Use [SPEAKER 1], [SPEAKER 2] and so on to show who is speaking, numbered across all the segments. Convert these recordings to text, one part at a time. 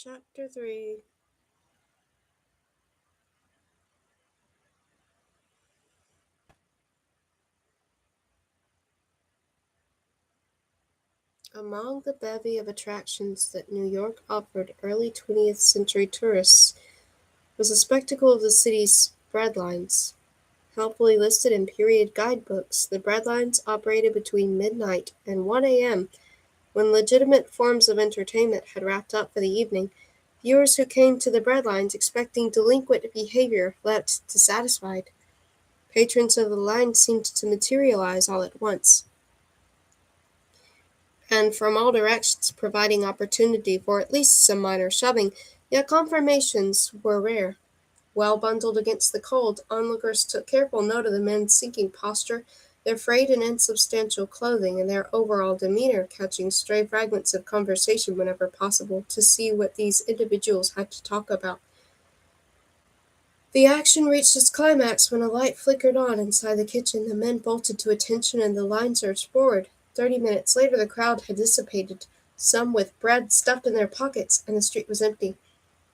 [SPEAKER 1] Chapter 3. Among the bevy of attractions that New York offered early 20th century tourists was the spectacle of the city's breadlines. Helpfully listed in period guidebooks, the breadlines operated between midnight and 1 a.m. when legitimate forms of entertainment had wrapped up for the evening. Viewers who came to the breadlines expecting delinquent behavior left dissatisfied. Patrons of the line seemed to materialize all at once, and from all directions, providing opportunity for at least some minor shoving, yet confirmations were rare. Well bundled against the cold, onlookers took careful note of the men's sinking posture, their frayed and insubstantial clothing, and their overall demeanor, catching stray fragments of conversation whenever possible to see what these individuals had to talk about. The action reached its climax when a light flickered on inside the kitchen. The men bolted to attention and the line surged forward. 30 minutes later the crowd had dissipated, some with bread stuffed in their pockets, and the street was empty.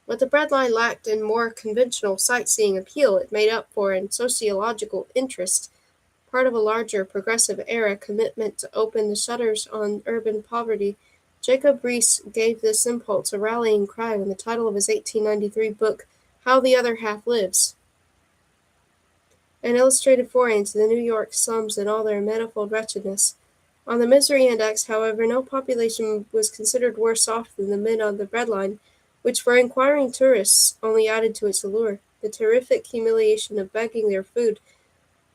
[SPEAKER 1] What the bread line lacked in more conventional sightseeing appeal, it made up for in sociological interest, part of a larger progressive era commitment to open the shutters on urban poverty. Jacob Riis gave this impulse a rallying cry when the title of his 1893 book, How the Other Half Lives, an illustrated foray into the New York slums and all their manifold wretchedness. On the misery index, however, no population was considered worse off than the men on the breadline, which for inquiring tourists only added to its allure. The terrific humiliation of begging their food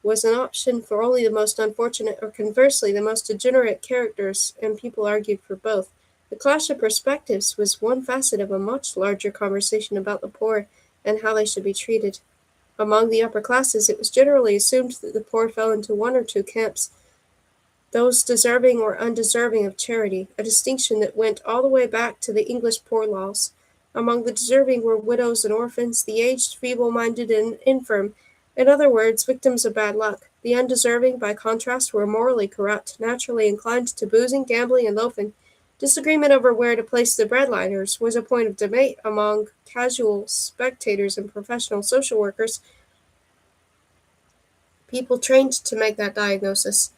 [SPEAKER 1] was an option for only the most unfortunate, or conversely, the most degenerate characters, and people argued for both. The clash of perspectives was one facet of a much larger conversation about the poor and how they should be treated. Among the upper classes, it was generally assumed that the poor fell into one or two camps, those deserving or undeserving of charity, a distinction that went all the way back to the English poor laws. Among the deserving were widows and orphans, the aged, feeble-minded, and infirm, in other words, victims of bad luck. The undeserving, by contrast, were morally corrupt, naturally inclined to boozing, gambling, and loafing. Disagreement over where to place the breadliners was a point of debate among casual spectators and professional social workers, people trained to make that diagnosis.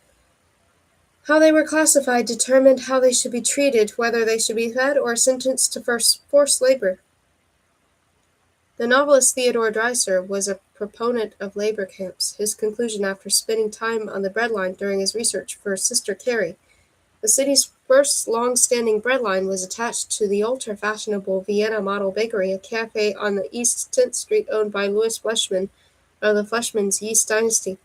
[SPEAKER 1] How they were classified determined how they should be treated, whether they should be fed or sentenced to forced labor. The novelist Theodore Dreiser was a proponent of labor camps, his conclusion after spending time on the breadline during his research for Sister Carrie. The city's first long-standing breadline was attached to the ultra-fashionable Vienna Model Bakery, a cafe on the East 10th Street owned by Louis Fleischmann of the Fleischmann's yeast dynasty.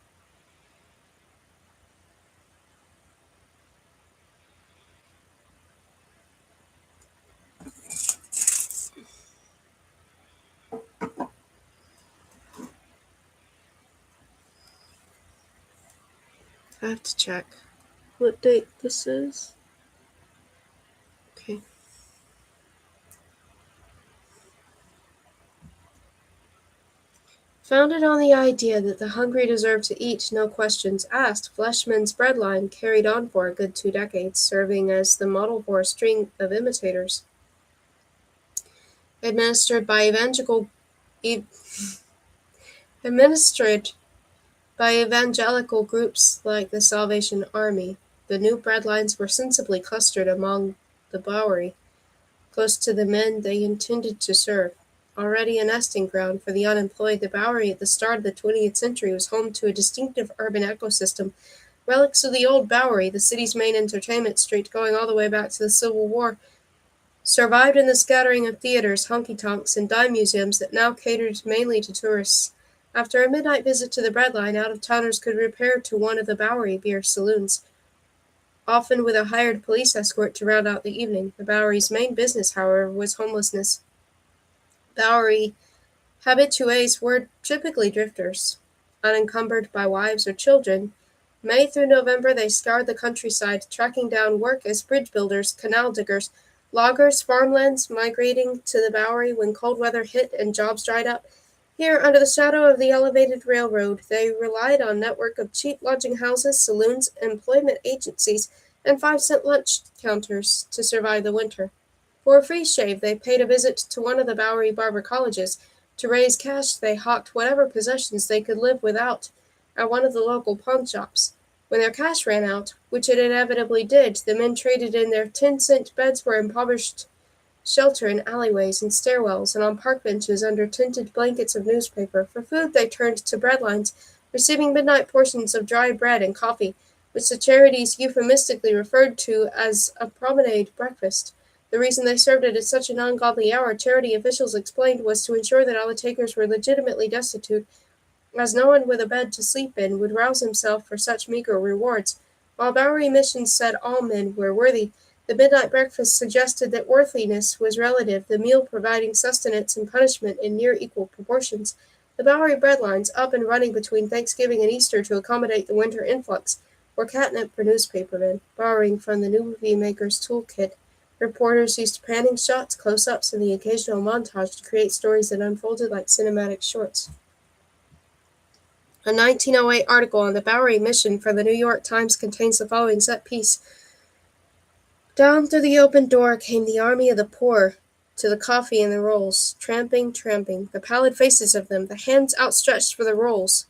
[SPEAKER 1] I have to check what date this is. Okay. Founded on the idea that the hungry deserve to eat, no questions asked, Fleischmann's breadline carried on for a good 2 decades, serving as the model for a string of imitators. Administered by evangelical groups like the Salvation Army, the new breadlines were sensibly clustered among the Bowery, close to the men they intended to serve. Already a nesting ground for the unemployed, the Bowery at the start of the 20th century was home to a distinctive urban ecosystem. Relics of the old Bowery, the city's main entertainment street going all the way back to the Civil War, survived in the scattering of theaters, honky-tonks, and dime museums that now catered mainly to tourists. After a midnight visit to the breadline, out-of-towners could repair to one of the Bowery beer saloons, often with a hired police escort to round out the evening. The Bowery's main business, however, was homelessness. Bowery habitués were typically drifters, unencumbered by wives or children. May through November they scoured the countryside, tracking down work as bridge builders, canal diggers, loggers, farmlands migrating to the Bowery when cold weather hit and jobs dried up. Here, under the shadow of the elevated railroad, they relied on a network of cheap lodging houses, saloons, employment agencies, and 5-cent lunch counters to survive the winter. For a free shave, they paid a visit to one of the Bowery barber colleges. To raise cash, they hawked whatever possessions they could live without at one of the local pawnshops. When their cash ran out, which it inevitably did, the men traded in their 10-cent beds for impoverished shelter in alleyways and stairwells and on park benches under tinted blankets of newspaper. For food they turned to bread lines, receiving midnight portions of dry bread and coffee, which the charities euphemistically referred to as a promenade breakfast. The reason they served it at such an ungodly hour, charity officials explained, was to ensure that all the takers were legitimately destitute, as no one with a bed to sleep in would rouse himself for such meager rewards. While Bowery missions said all men were worthy, the midnight breakfast suggested that worthiness was relative, the meal providing sustenance and punishment in near equal proportions. The Bowery bread lines, up and running between Thanksgiving and Easter to accommodate the winter influx, were catnip for newspapermen, borrowing from the movie maker's toolkit. Reporters used panning shots, close-ups, and the occasional montage to create stories that unfolded like cinematic shorts. A 1908 article on the Bowery mission for the New York Times contains the following set piece. Down through the open door came the army of the poor, to the coffee and the rolls, tramping, tramping, the pallid faces of them, the hands outstretched for the rolls,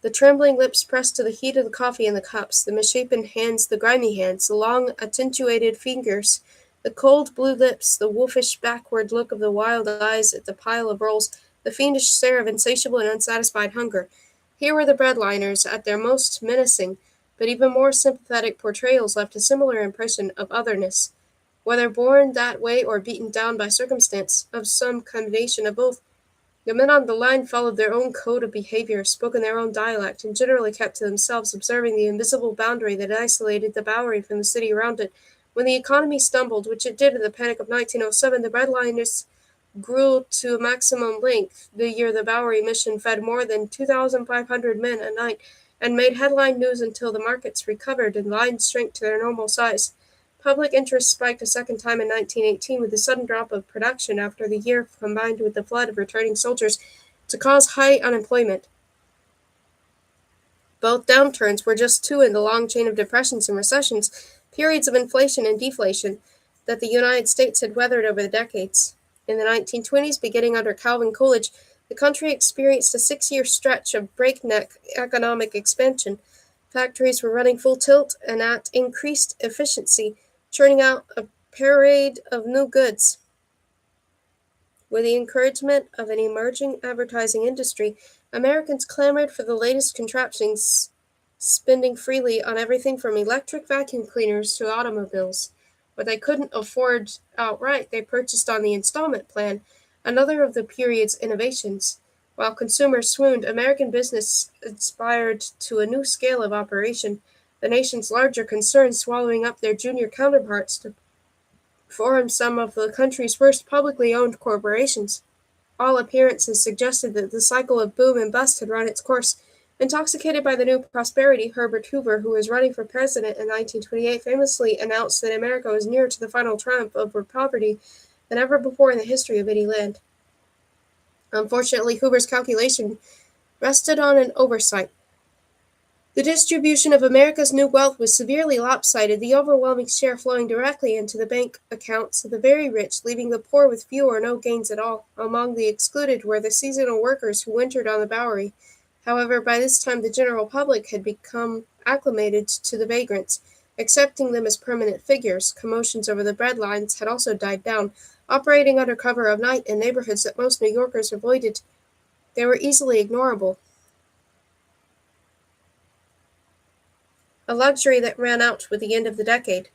[SPEAKER 1] the trembling lips pressed to the heat of the coffee and the cups, the misshapen hands, the grimy hands, the long, attenuated fingers, the cold blue lips, the wolfish backward look of the wild eyes at the pile of rolls, the fiendish stare of insatiable and unsatisfied hunger. Here were the breadliners at their most menacing, but even more sympathetic portrayals left a similar impression of otherness. Whether born that way or beaten down by circumstance, of some combination of both, the men on the line followed their own code of behavior, spoke in their own dialect, and generally kept to themselves, observing the invisible boundary that isolated the Bowery from the city around it. When the economy stumbled, which it did in the panic of 1907, the breadliners grew to maximum length. The year the Bowery mission fed more than 2,500 men a night, and made headline news until the markets recovered and lines shrank to their normal size. Public interest spiked a second time in 1918 with a sudden drop of production after the year combined with the flood of returning soldiers to cause high unemployment. Both downturns were just two in the long chain of depressions and recessions, periods of inflation and deflation, that the United States had weathered over the decades. In the 1920s, beginning under Calvin Coolidge, the country experienced a 6-year stretch of breakneck economic expansion. Factories were running full tilt and at increased efficiency, churning out a parade of new goods. With the encouragement of an emerging advertising industry, Americans clamored for the latest contraptions, spending freely on everything from electric vacuum cleaners to automobiles. What they couldn't afford outright, they purchased on the installment plan, another of the period's innovations. While consumers swooned, American business aspired to a new scale of operation, the nation's larger concerns swallowing up their junior counterparts to form some of the country's first publicly owned corporations. All appearances suggested that the cycle of boom and bust had run its course. Intoxicated by the new prosperity, Herbert Hoover, who was running for president in 1928, famously announced that America was nearer to the final triumph over poverty than ever before in the history of any land. Unfortunately, Hoover's calculation rested on an oversight. The distribution of America's new wealth was severely lopsided, the overwhelming share flowing directly into the bank accounts of the very rich, leaving the poor with few or no gains at all. Among the excluded were the seasonal workers who wintered on the Bowery. However, by this time the general public had become acclimated to the vagrants, accepting them as permanent figures. Commotions over the bread lines had also died down, operating under cover of night in neighborhoods that most New Yorkers avoided. They were easily ignorable, a luxury that ran out with the end of the decade.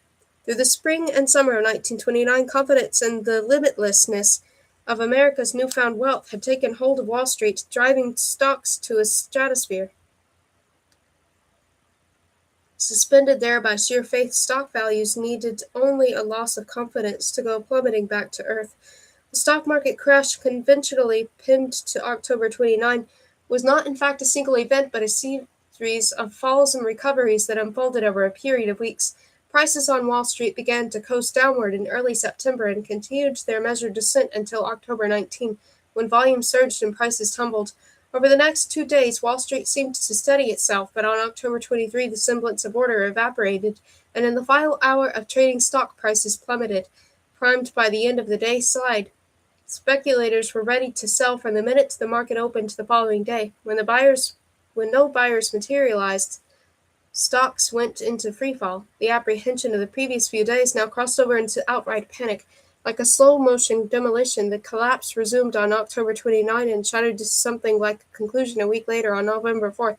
[SPEAKER 1] Through the spring and summer of 1929, confidence in the limitlessness of America's newfound wealth had taken hold of Wall Street, driving stocks to a stratosphere. Suspended there by sheer faith, stock values needed only a loss of confidence to go plummeting back to earth. The stock market crash, conventionally pinned to October 29, was not in fact a single event, but a series of falls and recoveries that unfolded over a period of weeks. Prices on Wall Street began to coast downward in early September and continued their measured descent until October 19, when volume surged and prices tumbled. Over the next 2 days, Wall Street seemed to steady itself, but on October 23, the semblance of order evaporated, and in the final hour of trading, stock prices plummeted, primed by the end of the day slide. Speculators were ready to sell from the minute the market opened the following day. When no buyers materialized, stocks went into freefall. The apprehension of the previous few days now crossed over into outright panic. Like a slow-motion demolition, the collapse resumed on October 29 and shattered to something like a conclusion a week later on November 4th.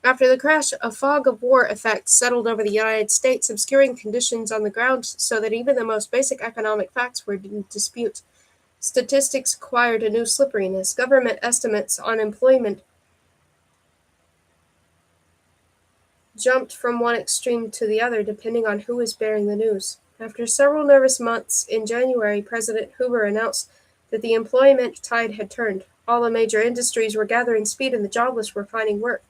[SPEAKER 1] After the crash, a fog of war effects settled over the United States, obscuring conditions on the ground so that even the most basic economic facts were in dispute. Statistics acquired a new slipperiness. Government estimates on employment jumped from one extreme to the other depending on who was bearing the news. After several nervous months, in January, President Hoover announced that the employment tide had turned. All the major industries were gathering speed and the jobless were finding work.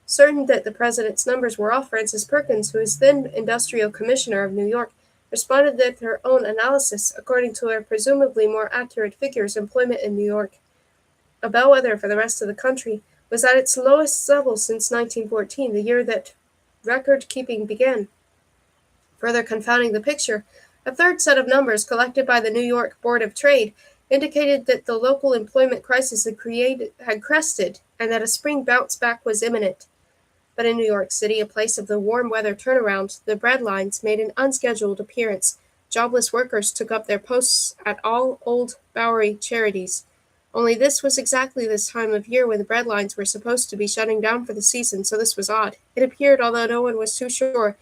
[SPEAKER 1] Certain that the president's numbers were off, Frances Perkins, who was then industrial commissioner of New York, responded that her own analysis, according to her presumably more accurate figures, employment in New York, a bellwether for the rest of the country, was at its lowest level since 1914, the year that record-keeping began. Further confounding the picture, a third set of numbers collected by the New York Board of Trade indicated that the local employment crisis had crested and that a spring bounce back was imminent. But in New York City, a place of the warm weather turnaround, the bread lines made an unscheduled appearance. Jobless workers took up their posts at all old Bowery charities. Only this was exactly this time of year when the bread lines were supposed to be shutting down for the season, so this was odd. It appeared, although no one was too sure,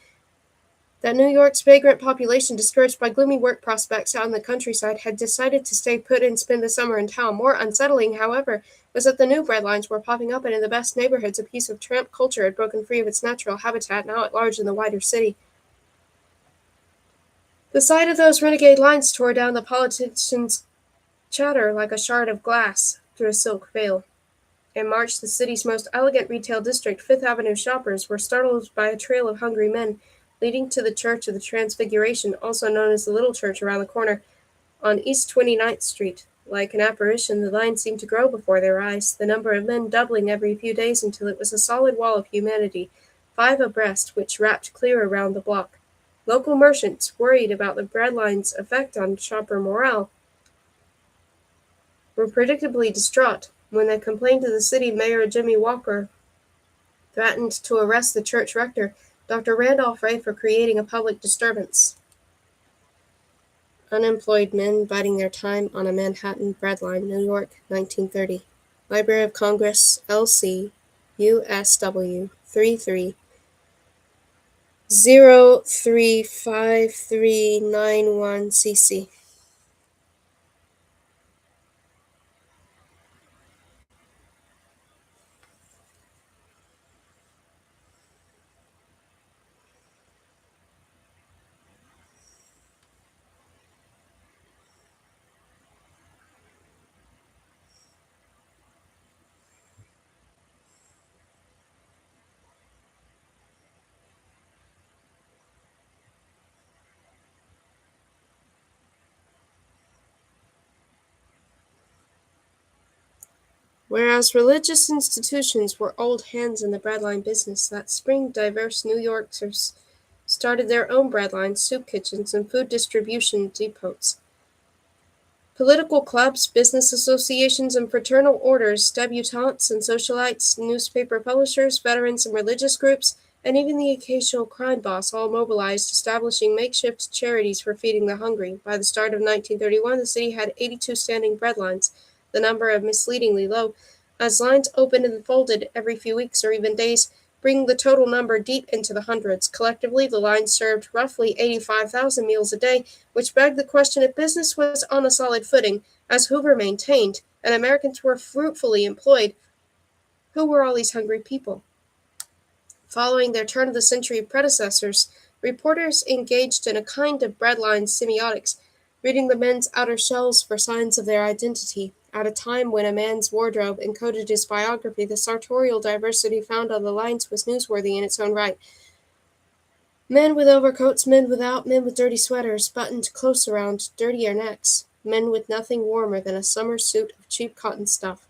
[SPEAKER 1] that New York's vagrant population, discouraged by gloomy work prospects out in the countryside, had decided to stay put and spend the summer in town. More unsettling, however, was that the new bread lines were popping up, and in the best neighborhoods a piece of tramp culture had broken free of its natural habitat, now at large in the wider city. The sight of those renegade lines tore down the politicians' chatter like a shard of glass through a silk veil. In March, the city's most elegant retail district, Fifth Avenue shoppers, were startled by a trail of hungry men leading to the Church of the Transfiguration, also known as the Little Church around the corner, on East 29th Street. Like an apparition, the line seemed to grow before their eyes, the number of men doubling every few days until it was a solid wall of humanity, 5 abreast, which wrapped clear around the block. Local merchants, worried about the bread line's effect on shopper morale, were predictably distraught when they complained to the city mayor Jimmy Walker, threatened to arrest the church rector, Dr. Randolph Ray, for creating a public disturbance. Unemployed men biding their time on a Manhattan bread line, New York, 1930. Library of Congress, LC, USW, 33035391CC. Whereas religious institutions were old hands in the breadline business, that spring diverse New Yorkers started their own breadlines, soup kitchens, and food distribution depots. Political clubs, business associations, and fraternal orders, debutantes and socialites, newspaper publishers, veterans and religious groups, and even the occasional crime boss all mobilized, establishing makeshift charities for feeding the hungry. By the start of 1931, the city had 82 standing bread lines, the number misleadingly low, as lines opened and folded every few weeks or even days, bringing the total number deep into the hundreds. Collectively, the lines served roughly 85,000 meals a day, which begged the question if business was on a solid footing, as Hoover maintained, and Americans were fruitfully employed. Who were all these hungry people? Following their turn-of-the-century predecessors, reporters engaged in a kind of breadline semiotics, reading the men's outer shells for signs of their identity. At a time when a man's wardrobe encoded his biography, the sartorial diversity found on the lines was newsworthy in its own right. Men with overcoats, men without, men with dirty sweaters, buttoned close around dirtier necks, men with nothing warmer than a summer suit of cheap cotton stuff.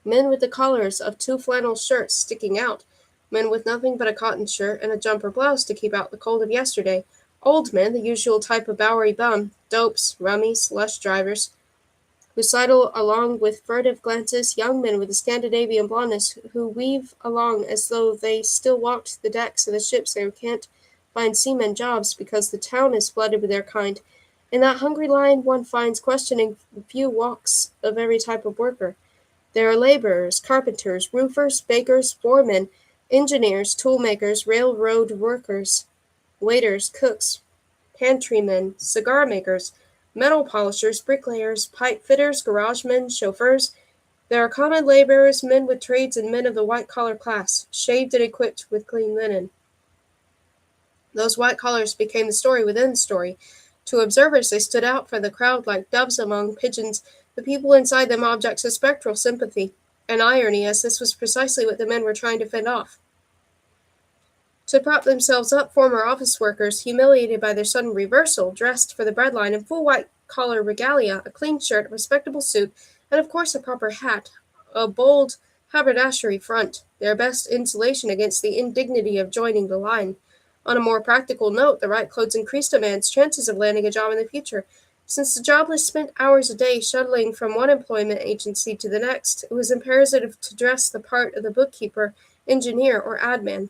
[SPEAKER 1] Men with the collars of 2 flannel shirts sticking out, men with nothing but a cotton shirt and a jumper blouse to keep out the cold of yesterday, old men, the usual type of Bowery bum, dopes, rummies, lush drivers, who sidle along with furtive glances, young men with a Scandinavian blondness who weave along as though they still walked the decks of the ships and can't find seamen jobs because the town is flooded with their kind. In that hungry line one finds questioning few walks of every type of worker. There are laborers, carpenters, roofers, bakers, foremen, engineers, toolmakers, railroad workers, waiters, cooks, pantrymen, cigar makers, metal polishers, bricklayers, pipe fitters, garagemen, chauffeurs. There are common laborers, men with trades, and men of the white-collar class, shaved and equipped with clean linen. Those white collars became the story within the story. To observers they stood out for the crowd like doves among pigeons, the people inside them objects of spectral sympathy and irony, as this was precisely what the men were trying to fend off. To prop themselves up, former office workers, humiliated by their sudden reversal, dressed for the breadline in full white-collar regalia, a clean shirt, a respectable suit, and of course a proper hat, a bold haberdashery front, their best insulation against the indignity of joining the line. On a more practical note, the right clothes increased a man's chances of landing a job in the future. Since the jobless spent hours a day shuttling from one employment agency to the next, it was imperative to dress the part of the bookkeeper, engineer, or admin.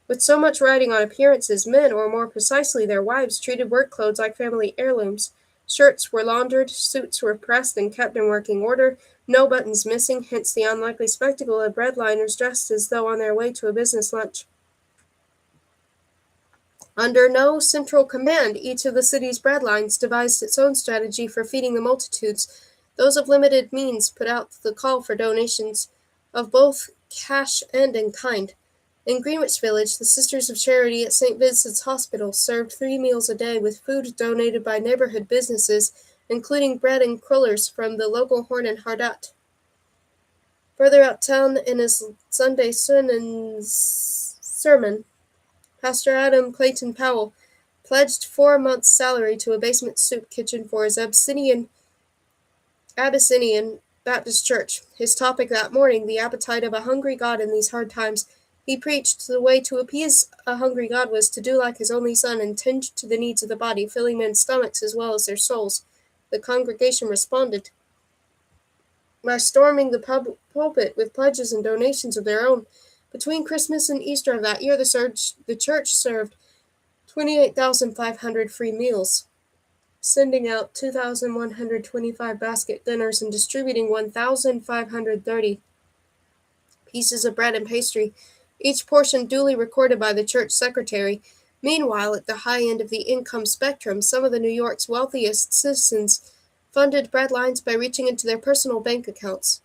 [SPEAKER 1] With so much riding on appearances, men, or more precisely their wives, treated work clothes like family heirlooms. Shirts were laundered, suits were pressed and kept in working order, no buttons missing, hence the unlikely spectacle of breadliners dressed as though on their way to a business lunch. Under no central command, each of the city's breadlines devised its own strategy for feeding the multitudes. Those of limited means put out the call for donations of both cash and in kind. In Greenwich Village, the Sisters of Charity at St. Vincent's Hospital served 3 meals a day with food donated by neighborhood businesses, including bread and crullers from the local Horn and Hardut. Further uptown, in his Sunday sermon, Pastor Adam Clayton Powell pledged 4 months' salary to a basement soup kitchen for his Abyssinian Baptist Church. His topic that morning, the appetite of a hungry God in these hard times. He preached the way to appease a hungry God was to do like his only Son and tend to the needs of the body, filling men's stomachs as well as their souls. The congregation responded by storming the pulpit with pledges and donations of their own. Between Christmas and Easter of that year, the church served 28,500 free meals, sending out 2,125 basket dinners and distributing 1,530 pieces of bread and pastry, each portion duly recorded by the church secretary. Meanwhile, at the high end of the income spectrum, some of the New York's wealthiest citizens funded breadlines by reaching into their personal bank accounts.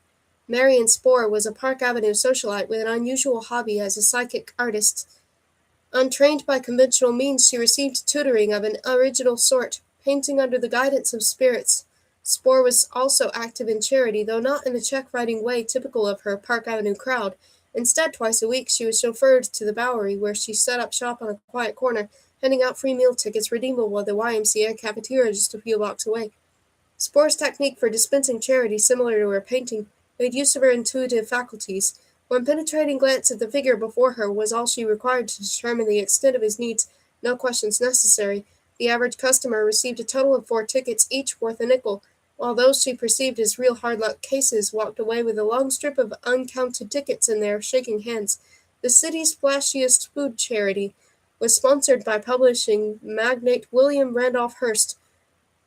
[SPEAKER 1] Marion Spohr was a Park Avenue socialite with an unusual hobby as a psychic artist. Untrained by conventional means, she received tutoring of an original sort, painting under the guidance of spirits. Spohr was also active in charity, though not in the check-writing way typical of her Park Avenue crowd. Instead, twice a week, she was chauffeured to the Bowery, where she set up shop on a quiet corner, handing out free meal tickets redeemable at the YMCA cafeteria just a few blocks away. Spohr's technique for dispensing charity, similar to her painting, made use of her intuitive faculties. One penetrating glance at the figure before her was all she required to determine the extent of his needs, no questions necessary. The average customer received a total of 4 tickets, each worth a nickel, while those she perceived as real hard-luck cases walked away with a long strip of uncounted tickets in their shaking hands. The city's flashiest food charity was sponsored by publishing magnate William Randolph Hearst,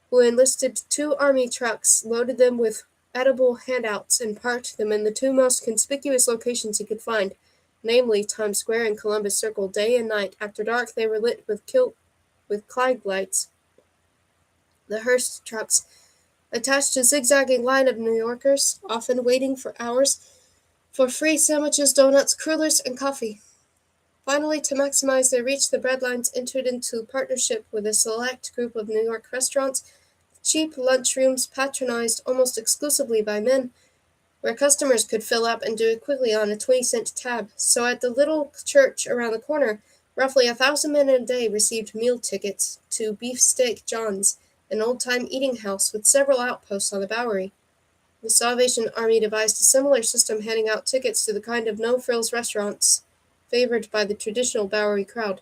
[SPEAKER 1] who enlisted 2 army trucks, loaded them with edible handouts, and parked them in the 2 most conspicuous locations he could find, namely Times Square and Columbus Circle. Day and night. After dark, they were lit with Clyde lights. The Hearst trucks attached a zigzagging line of New Yorkers, often waiting for hours for free sandwiches, donuts, crullers, and coffee. Finally, to maximize their reach, the breadlines entered into partnership with a select group of New York restaurants, cheap lunchrooms patronized almost exclusively by men, where customers could fill up and do it quickly on a 20-cent tab. So at the little church around the corner, roughly 1,000 men a day received meal tickets to Beefsteak John's, an old-time eating house with several outposts on the Bowery. The Salvation Army devised a similar system, handing out tickets to the kind of no-frills restaurants favored by the traditional Bowery crowd.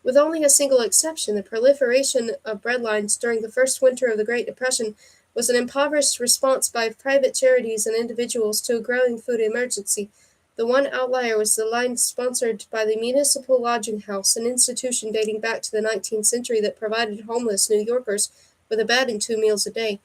[SPEAKER 1] With only a single exception, the proliferation of breadlines during the first winter of the Great Depression was an impoverished response by private charities and individuals to a growing food emergency. The one outlier was the line sponsored by the Municipal Lodging House, an institution dating back to the 19th century that provided homeless New Yorkers with a bed and 2 meals a day.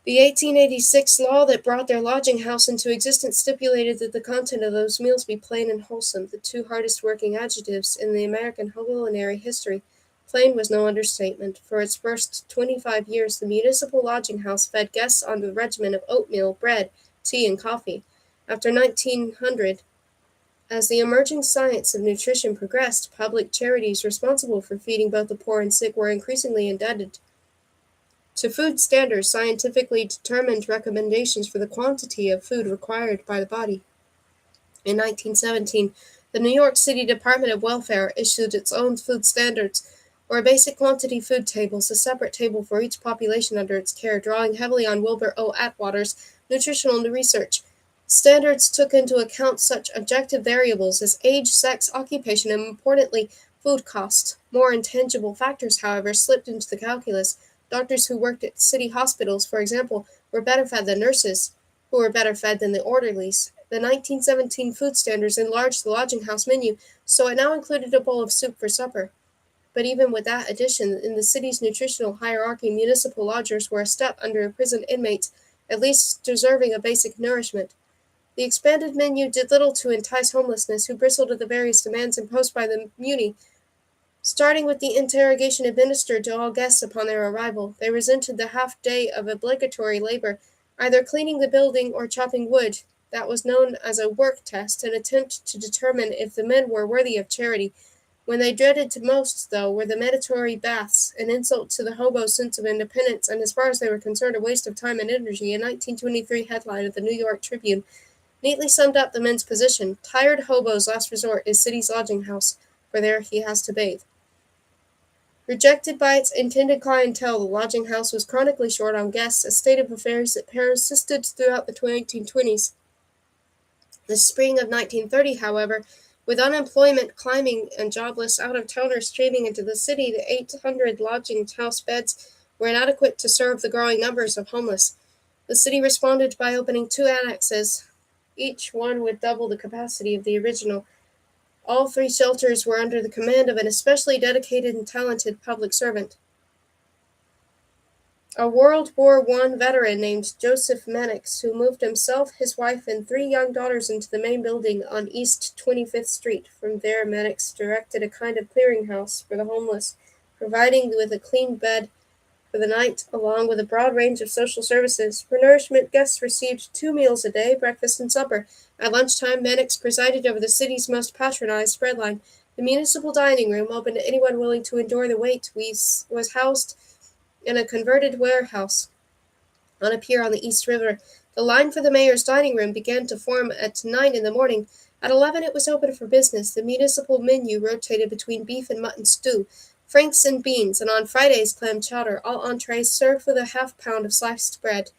[SPEAKER 1] The 1886 law that brought their lodging house into existence stipulated that the content of those meals be plain and wholesome, the two hardest working adjectives in the American culinary history. Plain was no understatement. For its first 25 years, the municipal lodging house fed guests on the regimen of oatmeal, bread, tea, and coffee. After 1900, as the emerging science of nutrition progressed, public charities responsible for feeding both the poor and sick were increasingly indebted to food standards, scientifically determined recommendations for the quantity of food required by the body. In 1917, the New York City Department of Welfare issued its own food standards, or basic quantity food tables, a separate table for each population under its care, drawing heavily on Wilbur O. Atwater's nutritional research. Standards took into account such objective variables as age, sex, occupation, and importantly, food cost. More intangible factors, however, slipped into the calculus. Doctors who worked at city hospitals, for example, were better fed than nurses, who were better fed than the orderlies. The 1917 food standards enlarged the lodging house menu, so it now included a bowl of soup for supper. But even with that addition, in the city's nutritional hierarchy, municipal lodgers were a step under prison inmates, at least deserving of basic nourishment. The expanded menu did little to entice homelessness, who bristled at the various demands imposed by the muni. Starting with the interrogation administered to all guests upon their arrival, they resented the half day of obligatory labor, either cleaning the building or chopping wood. That was known as a work test, an attempt to determine if the men were worthy of charity. When they dreaded most, though, were the mandatory baths, an insult to the hobo's sense of independence, and as far as they were concerned, a waste of time and energy. A 1923 headline of the New York Tribune neatly summed up the men's position. Tired hobo's last resort is city's lodging house, for there he has to bathe. Rejected by its intended clientele, the lodging house was chronically short on guests, a state of affairs that persisted throughout the 1920s. The spring of 1930, however, with unemployment climbing and jobless out-of-towners streaming into the city, the 800 lodging house beds were inadequate to serve the growing numbers of homeless. The city responded by opening 2 annexes, each one with double the capacity of the original. All 3 shelters were under the command of an especially dedicated and talented public servant, a World War I veteran named Joseph Mannix, who moved himself, his wife, and 3 young daughters into the main building on East 25th Street. From there, Mannix directed a kind of clearinghouse for the homeless, providing with a clean bed for the night, along with a broad range of social services. For nourishment, guests received 2 meals a day, breakfast and supper. At lunchtime, Mannix presided over the city's most patronized breadline. The municipal dining room, open to anyone willing to endure the wait, was housed in a converted warehouse on a pier on the East River. The line for the mayor's dining room began to form at 9 in the morning. At 11 it was open for business. The municipal menu rotated between beef and mutton stew, franks and beans, and on Fridays clam chowder, all entrees served with a half-pound of sliced bread.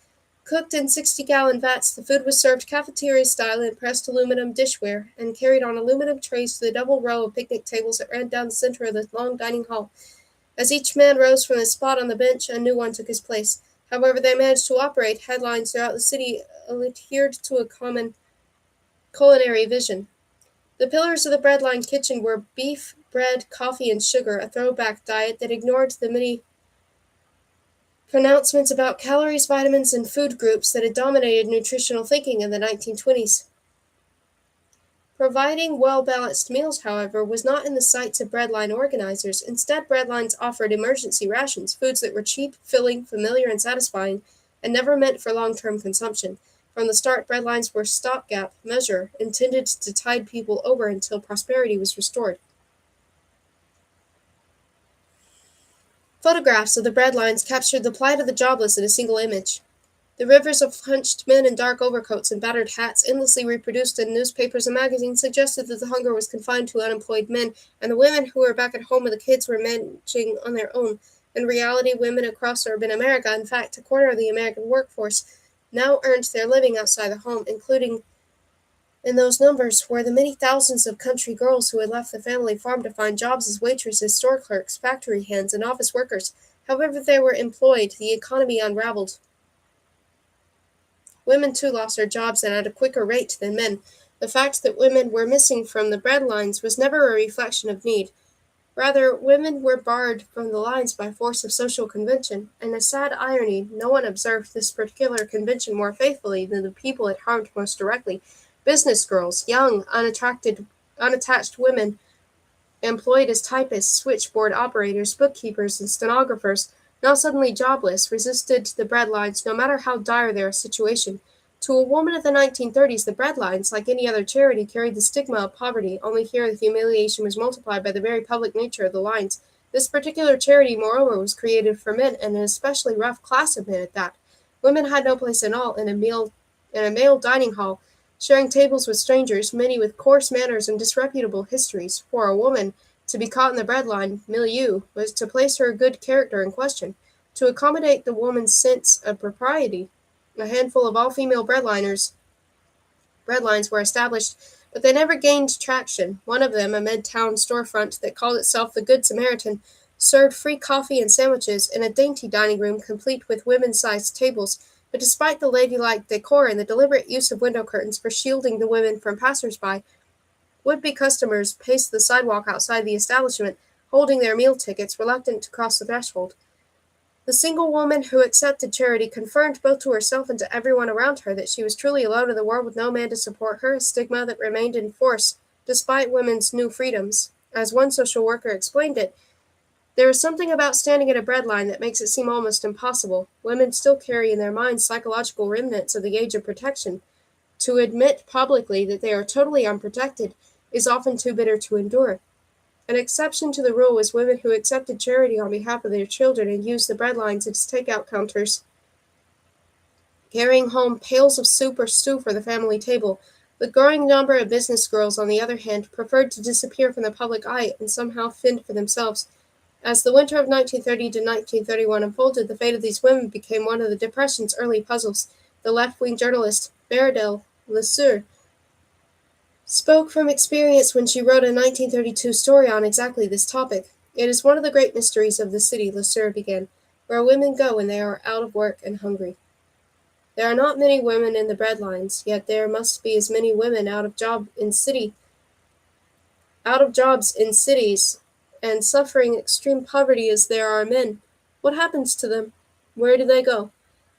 [SPEAKER 1] Cooked in 60-gallon vats, the food was served cafeteria-style in pressed aluminum dishware and carried on aluminum trays to the double row of picnic tables that ran down the center of the long dining hall. As each man rose from his spot on the bench, a new one took his place. However they managed to operate, headlines throughout the city adhered to a common culinary vision. The pillars of the breadline kitchen were beef, bread, coffee, and sugar, a throwback diet that ignored the many pronouncements about calories, vitamins, and food groups that had dominated nutritional thinking in the 1920s. Providing well-balanced meals, however, was not in the sights of breadline organizers. Instead, breadlines offered emergency rations, foods that were cheap, filling, familiar, and satisfying, and never meant for long-term consumption. From the start, breadlines were a stopgap measure intended to tide people over until prosperity was restored. Photographs of the breadlines captured the plight of the jobless in a single image. The rivers of hunched men in dark overcoats and battered hats, endlessly reproduced in newspapers and magazines, suggested that the hunger was confined to unemployed men, and the women who were back at home with the kids were managing on their own. In reality, women across urban America, in fact, a quarter of the American workforce, now earned their living outside the home, including in those numbers were the many thousands of country girls who had left the family farm to find jobs as waitresses, store clerks, factory hands, and office workers. However they were employed, the economy unraveled. Women too lost their jobs and at a quicker rate than men. The fact that women were missing from the bread lines was never a reflection of need. Rather, women were barred from the lines by force of social convention, and a sad irony, no one observed this particular convention more faithfully than the people it harmed most directly. Business girls, young, unattached women employed as typists, switchboard operators, bookkeepers, and stenographers, now suddenly jobless, resisted the breadlines no matter how dire their situation. To a woman of the 1930s, the breadlines, like any other charity, carried the stigma of poverty, only here the humiliation was multiplied by the very public nature of the lines. This particular charity, moreover, was created for men, and an especially rough class of men at that. Women had no place at all in a male dining hall, sharing tables with strangers, many with coarse manners and disreputable histories. For a woman to be caught in the breadline milieu was to place her good character in question. To accommodate the woman's sense of propriety, a handful of all-female breadlines were established, but they never gained traction. One of them, a mid-town storefront that called itself the Good Samaritan, served free coffee and sandwiches in a dainty dining room complete with women-sized tables, but despite the ladylike decor and the deliberate use of window curtains for shielding the women from passers-by, would-be customers paced the sidewalk outside the establishment, holding their meal tickets, reluctant to cross the threshold. The single woman who accepted charity confirmed both to herself and to everyone around her that she was truly alone in the world with no man to support her, a stigma that remained in force despite women's new freedoms. As one social worker explained it, there is something about standing at a breadline that makes it seem almost impossible. Women still carry in their minds psychological remnants of the age of protection. To admit publicly that they are totally unprotected is often too bitter to endure. An exception to the rule was women who accepted charity on behalf of their children and used the breadlines as takeout counters, carrying home pails of soup or stew for the family table. The growing number of business girls, on the other hand, preferred to disappear from the public eye and somehow fend for themselves. As the winter of 1930 to 1931 unfolded, the fate of these women became one of the Depression's early puzzles. The left-wing journalist Berdel Lesueur spoke from experience when she wrote a 1932 story on exactly this topic. It is one of the great mysteries of the city, Lesueur began, where women go when they are out of work and hungry. There are not many women in the breadlines, yet there must be as many women out of jobs in cities and suffering extreme poverty as there are men. What happens to them? Where do they go?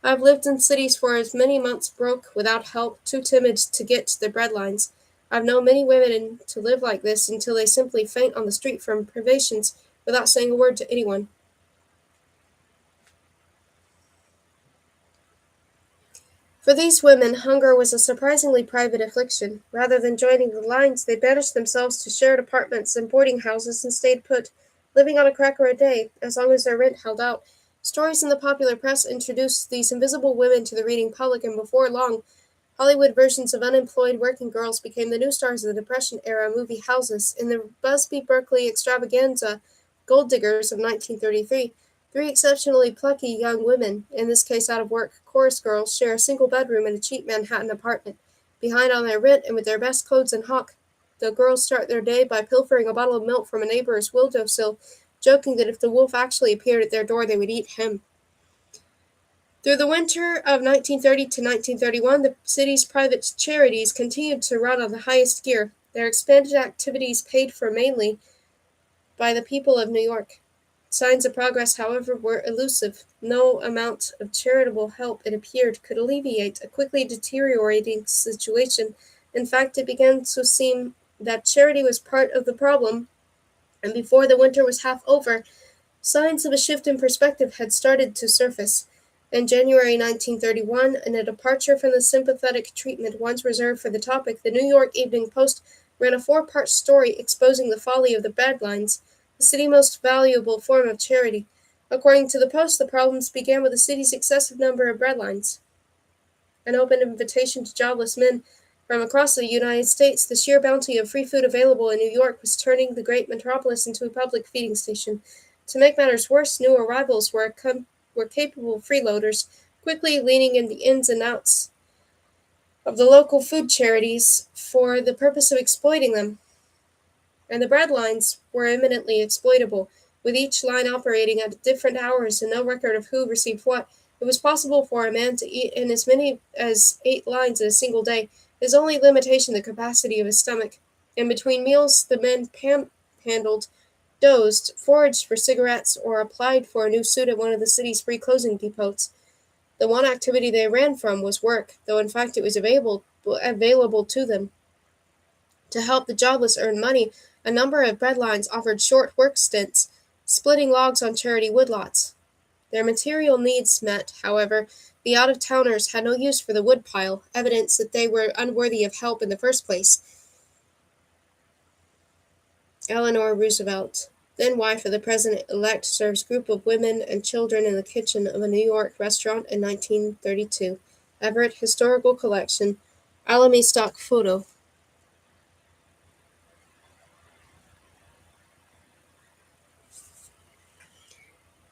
[SPEAKER 1] I have lived in cities for as many months broke, without help, too timid to get to the breadlines. I've known many women to live like this until they simply faint on the street from privations without saying a word to anyone. For these women, hunger was a surprisingly private affliction. Rather than joining the lines, they banished themselves to shared apartments and boarding houses and stayed put, living on a cracker a day, as long as their rent held out. Stories in the popular press introduced these invisible women to the reading public, and before long, Hollywood versions of unemployed working girls became the new stars of the Depression-era movie houses. In the Busby Berkeley extravaganza Gold Diggers of 1933, three exceptionally plucky young women, in this case out of work chorus girls, share a single bedroom in a cheap Manhattan apartment. Behind on their rent and with their best clothes in hock, the girls start their day by pilfering a bottle of milk from a neighbor's windowsill, joking that if the wolf actually appeared at their door, they would eat him. Through the winter of 1930 to 1931, the city's private charities continued to run on the highest gear, their expanded activities paid for mainly by the people of New York. Signs of progress, however, were elusive. No amount of charitable help, it appeared, could alleviate a quickly deteriorating situation. In fact, it began to seem that charity was part of the problem, and before the winter was half over, signs of a shift in perspective had started to surface. In January 1931, in a departure from the sympathetic treatment once reserved for the topic, the New York Evening Post ran a four-part story exposing the folly of the breadlines, the city's most valuable form of charity. According to the Post, the problems began with the city's excessive number of breadlines. An open invitation to jobless men from across the United States, the sheer bounty of free food available in New York was turning the great metropolis into a public feeding station. To make matters worse, new arrivals were capable freeloaders, quickly leaning in the ins and outs of the local food charities for the purpose of exploiting them. And the bread lines were eminently exploitable, with each line operating at different hours and no record of who received what. It was possible for a man to eat in as many as 8 lines in a single day, his only limitation the capacity of his stomach. In between meals, the men panhandled, dozed, foraged for cigarettes, or applied for a new suit at one of the city's free clothing depots. The one activity they ran from was work, though in fact it was available to them. To help the jobless earn money, a number of breadlines offered short work stints, splitting logs on charity woodlots. Their material needs met, however, the out-of-towners had no use for the woodpile, evidence that they were unworthy of help in the first place. Eleanor Roosevelt, then wife of the president-elect, serves group of women and children in the kitchen of a New York restaurant in 1932. Everett Historical Collection, Alamy stock photo.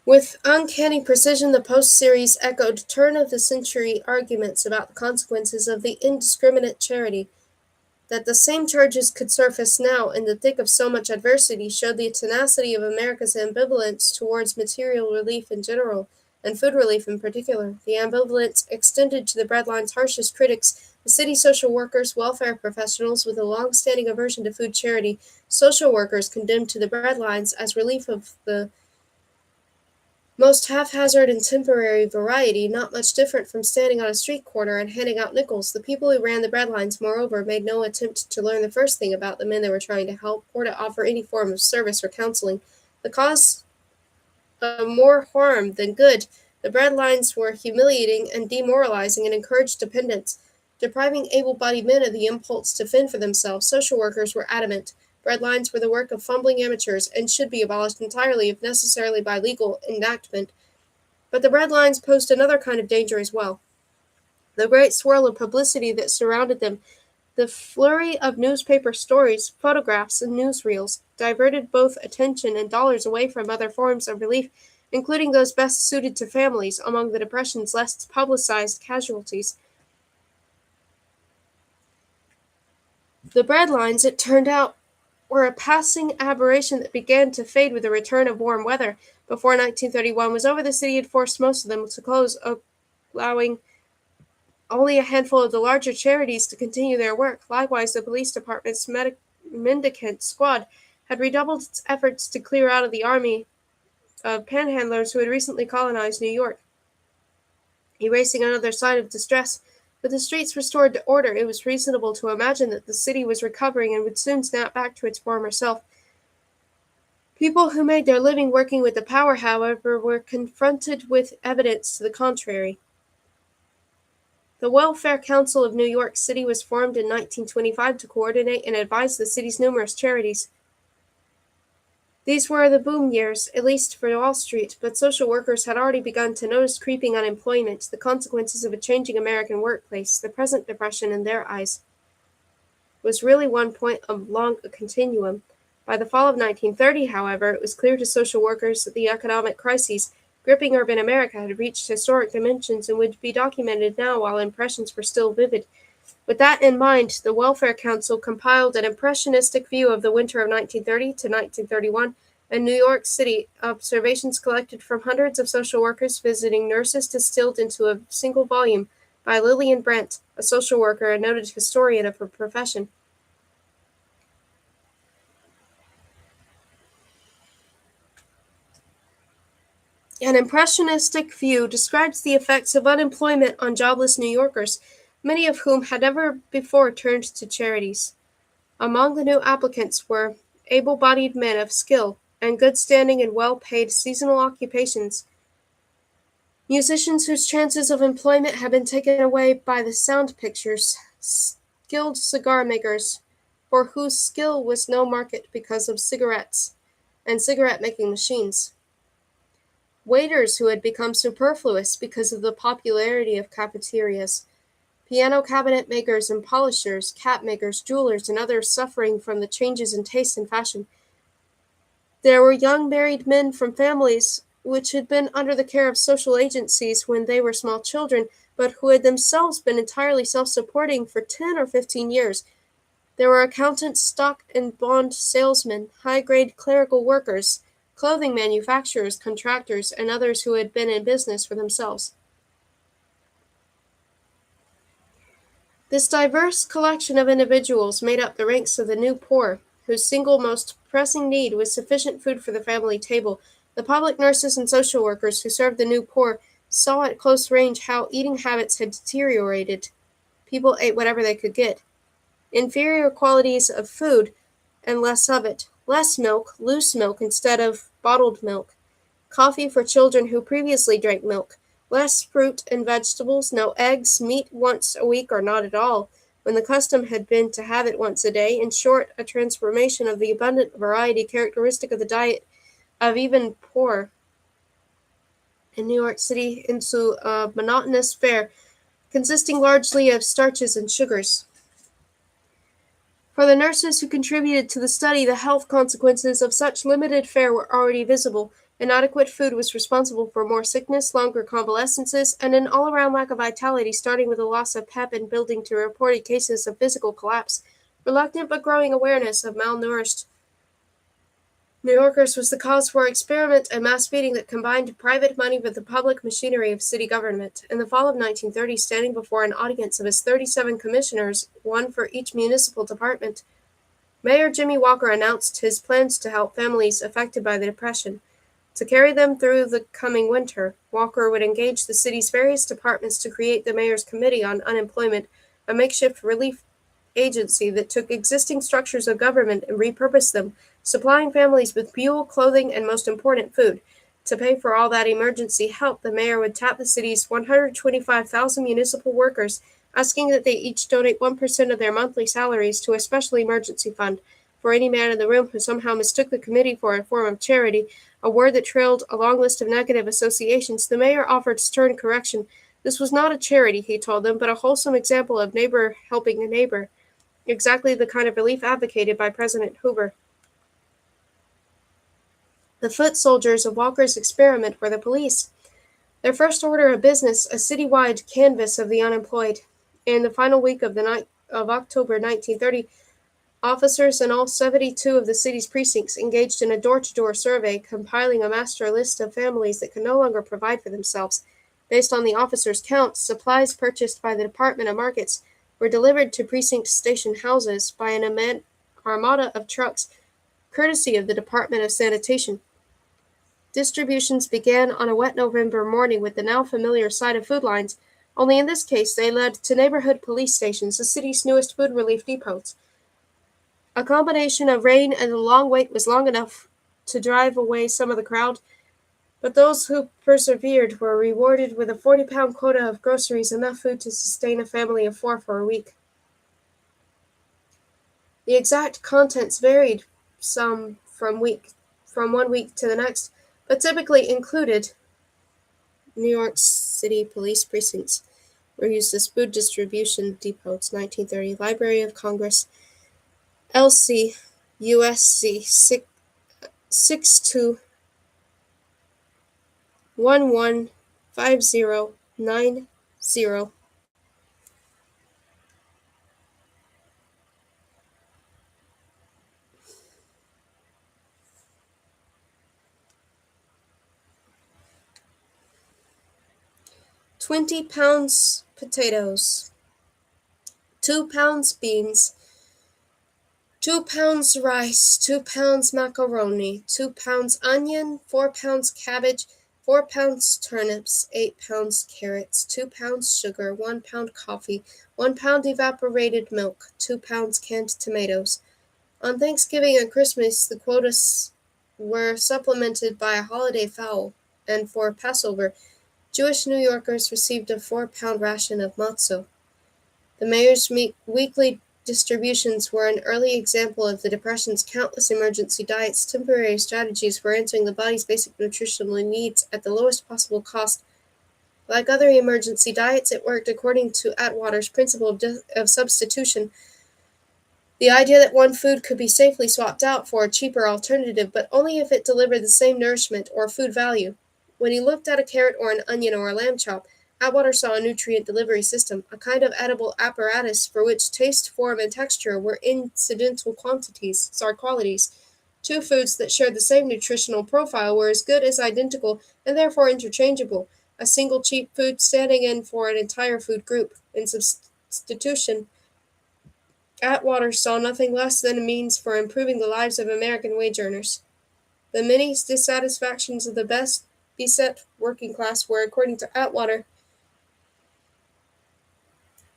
[SPEAKER 1] With uncanny precision, the Post series echoed turn-of-the-century arguments about the consequences of the indiscriminate charity. That the same charges could surface now in the thick of so much adversity showed the tenacity of America's ambivalence towards material relief in general, and food relief in particular. The ambivalence extended to the breadline's harshest critics, the city social workers, welfare professionals with a long-standing aversion to food charity, social workers condemned to the breadlines as relief of the most haphazard and temporary variety, not much different from standing on a street corner and handing out nickels. The people who ran the breadlines, moreover, made no attempt to learn the first thing about the men they were trying to help, or to offer any form of service or counseling. The cause of more harm than good, the breadlines were humiliating and demoralizing and encouraged dependence, depriving able-bodied men of the impulse to fend for themselves. Social workers were adamant. Breadlines were the work of fumbling amateurs, and should be abolished entirely, if necessarily by legal enactment. But the breadlines posed another kind of danger as well. The great swirl of publicity that surrounded them, the flurry of newspaper stories, photographs, and newsreels, diverted both attention and dollars away from other forms of relief, including those best suited to families among the Depression's less publicized casualties. The breadlines, it turned out, were a passing aberration that began to fade with the return of warm weather. Before 1931 was over, the city had forced most of them to close, allowing only a handful of the larger charities to continue their work. Likewise, the police department's mendicant squad had redoubled its efforts to clear out of the army of panhandlers who had recently colonized New York, erasing another sign of distress. With the streets restored to order, it was reasonable to imagine that the city was recovering and would soon snap back to its former self. People who made their living working with the power, however, were confronted with evidence to the contrary. The Welfare Council of New York City was formed in 1925 to coordinate and advise the city's numerous charities. These were the boom years, at least for Wall Street, but social workers had already begun to notice creeping unemployment, the consequences of a changing American workplace. The present depression, in their eyes, was really one point along a continuum. By the fall of 1930, however, it was clear to social workers that the economic crises gripping urban America had reached historic dimensions and would be documented now while impressions were still vivid. With that in mind, the Welfare Council compiled an impressionistic view of the winter of 1930 to 1931 in New York City, observations collected from hundreds of social workers visiting nurses distilled into a single volume by Lillian Brent, a social worker and noted historian of her profession. An impressionistic view describes the effects of unemployment on jobless New Yorkers, many of whom had never before turned to charities. Among the new applicants were able-bodied men of skill and good standing in well-paid seasonal occupations, musicians whose chances of employment had been taken away by the sound pictures, skilled cigar makers, for whose skill was no market because of cigarettes and cigarette-making machines, waiters who had become superfluous because of the popularity of cafeterias, piano cabinet makers and polishers, cap makers, jewelers, and others suffering from the changes in taste and fashion. There were young married men from families which had been under the care of social agencies when they were small children, but who had themselves been entirely self-supporting for 10 or 15 years. There were accountants, stock and bond salesmen, high-grade clerical workers, clothing manufacturers, contractors, and others who had been in business for themselves. This diverse collection of individuals made up the ranks of the new poor, whose single most pressing need was sufficient food for the family table. The public nurses and social workers who served the new poor saw at close range how eating habits had deteriorated. People ate whatever they could get. Inferior qualities of food and less of it. Less milk, loose milk instead of bottled milk. Coffee for children who previously drank milk. Less fruit and vegetables, no eggs, meat once a week or not at all, when the custom had been to have it once a day. In short, a transformation of the abundant variety characteristic of the diet of even poor in New York City into a monotonous fare consisting largely of starches and sugars. For the nurses who contributed to the study, the health consequences of such limited fare were already visible. Inadequate food was responsible for more sickness, longer convalescences, and an all-around lack of vitality, starting with a loss of pep and building to reported cases of physical collapse. Reluctant but growing awareness of malnourished New Yorkers was the cause for experiment and mass feeding that combined private money with the public machinery of city government. In the fall of 1930, standing before an audience of his 37 commissioners, one for each municipal department, Mayor Jimmy Walker announced his plans to help families affected by the Depression. To carry them through the coming winter, Walker would engage the city's various departments to create the Mayor's Committee on Unemployment, a makeshift relief agency that took existing structures of government and repurposed them, supplying families with fuel, clothing, and most important, food. To pay for all that emergency help, the mayor would tap the city's 125,000 municipal workers, asking that they each donate 1% of their monthly salaries to a special emergency fund. For any man in the room who somehow mistook the committee for a form of charity, a word that trailed a long list of negative associations, the mayor offered stern correction. This was not a charity, he told them, but a wholesome example of neighbor helping a neighbor, exactly the kind of relief advocated by President Hoover. The foot soldiers of Walker's experiment were the police. Their first order of business, a citywide canvass of the unemployed. In the final week of October 1930, officers in all 72 of the city's precincts engaged in a door-to-door survey, compiling a master list of families that could no longer provide for themselves. Based on the officers' counts, supplies purchased by the Department of Markets were delivered to precinct station houses by an armada of trucks, courtesy of the Department of Sanitation. Distributions began on a wet November morning with the now familiar sight of food lines, only in this case they led to neighborhood police stations, the city's newest food relief depots. A combination of rain and a long wait was long enough to drive away some of the crowd, but those who persevered were rewarded with a 40-pound quota of groceries, enough food to sustain a family of 4 for a week. The exact contents varied some from one week to the next, but typically included New York City police precincts were used as food distribution depots. 1930 Library of Congress, LC, USC 62115090. £20 potatoes, 2 pounds beans, 2 pounds rice, 2 pounds macaroni, 2 pounds onion, 4 pounds cabbage, 4 pounds turnips, 8 pounds carrots, 2 pounds sugar, 1 pound coffee, 1 pound evaporated milk, 2 pounds canned tomatoes. On Thanksgiving and Christmas, the quotas were supplemented by a holiday fowl, and for Passover, Jewish New Yorkers received a 4-pound ration of matzo. The mayor's weekly distributions were an early example of the Depression's countless emergency diets, temporary strategies for answering the body's basic nutritional needs at the lowest possible cost. Like other emergency diets, it worked according to Atwater's principle of substitution, the idea that one food could be safely swapped out for a cheaper alternative, but only if it delivered the same nourishment or food value. When he looked at a carrot or an onion or a lamb chop, Atwater saw a nutrient delivery system, a kind of edible apparatus for which taste, form, and texture were incidental qualities. Two foods that shared the same nutritional profile were as good as identical and therefore interchangeable, a single cheap food standing in for an entire food group. In substitution, Atwater saw nothing less than a means for improving the lives of American wage earners. The many dissatisfactions of the best beset working class were, according to Atwater,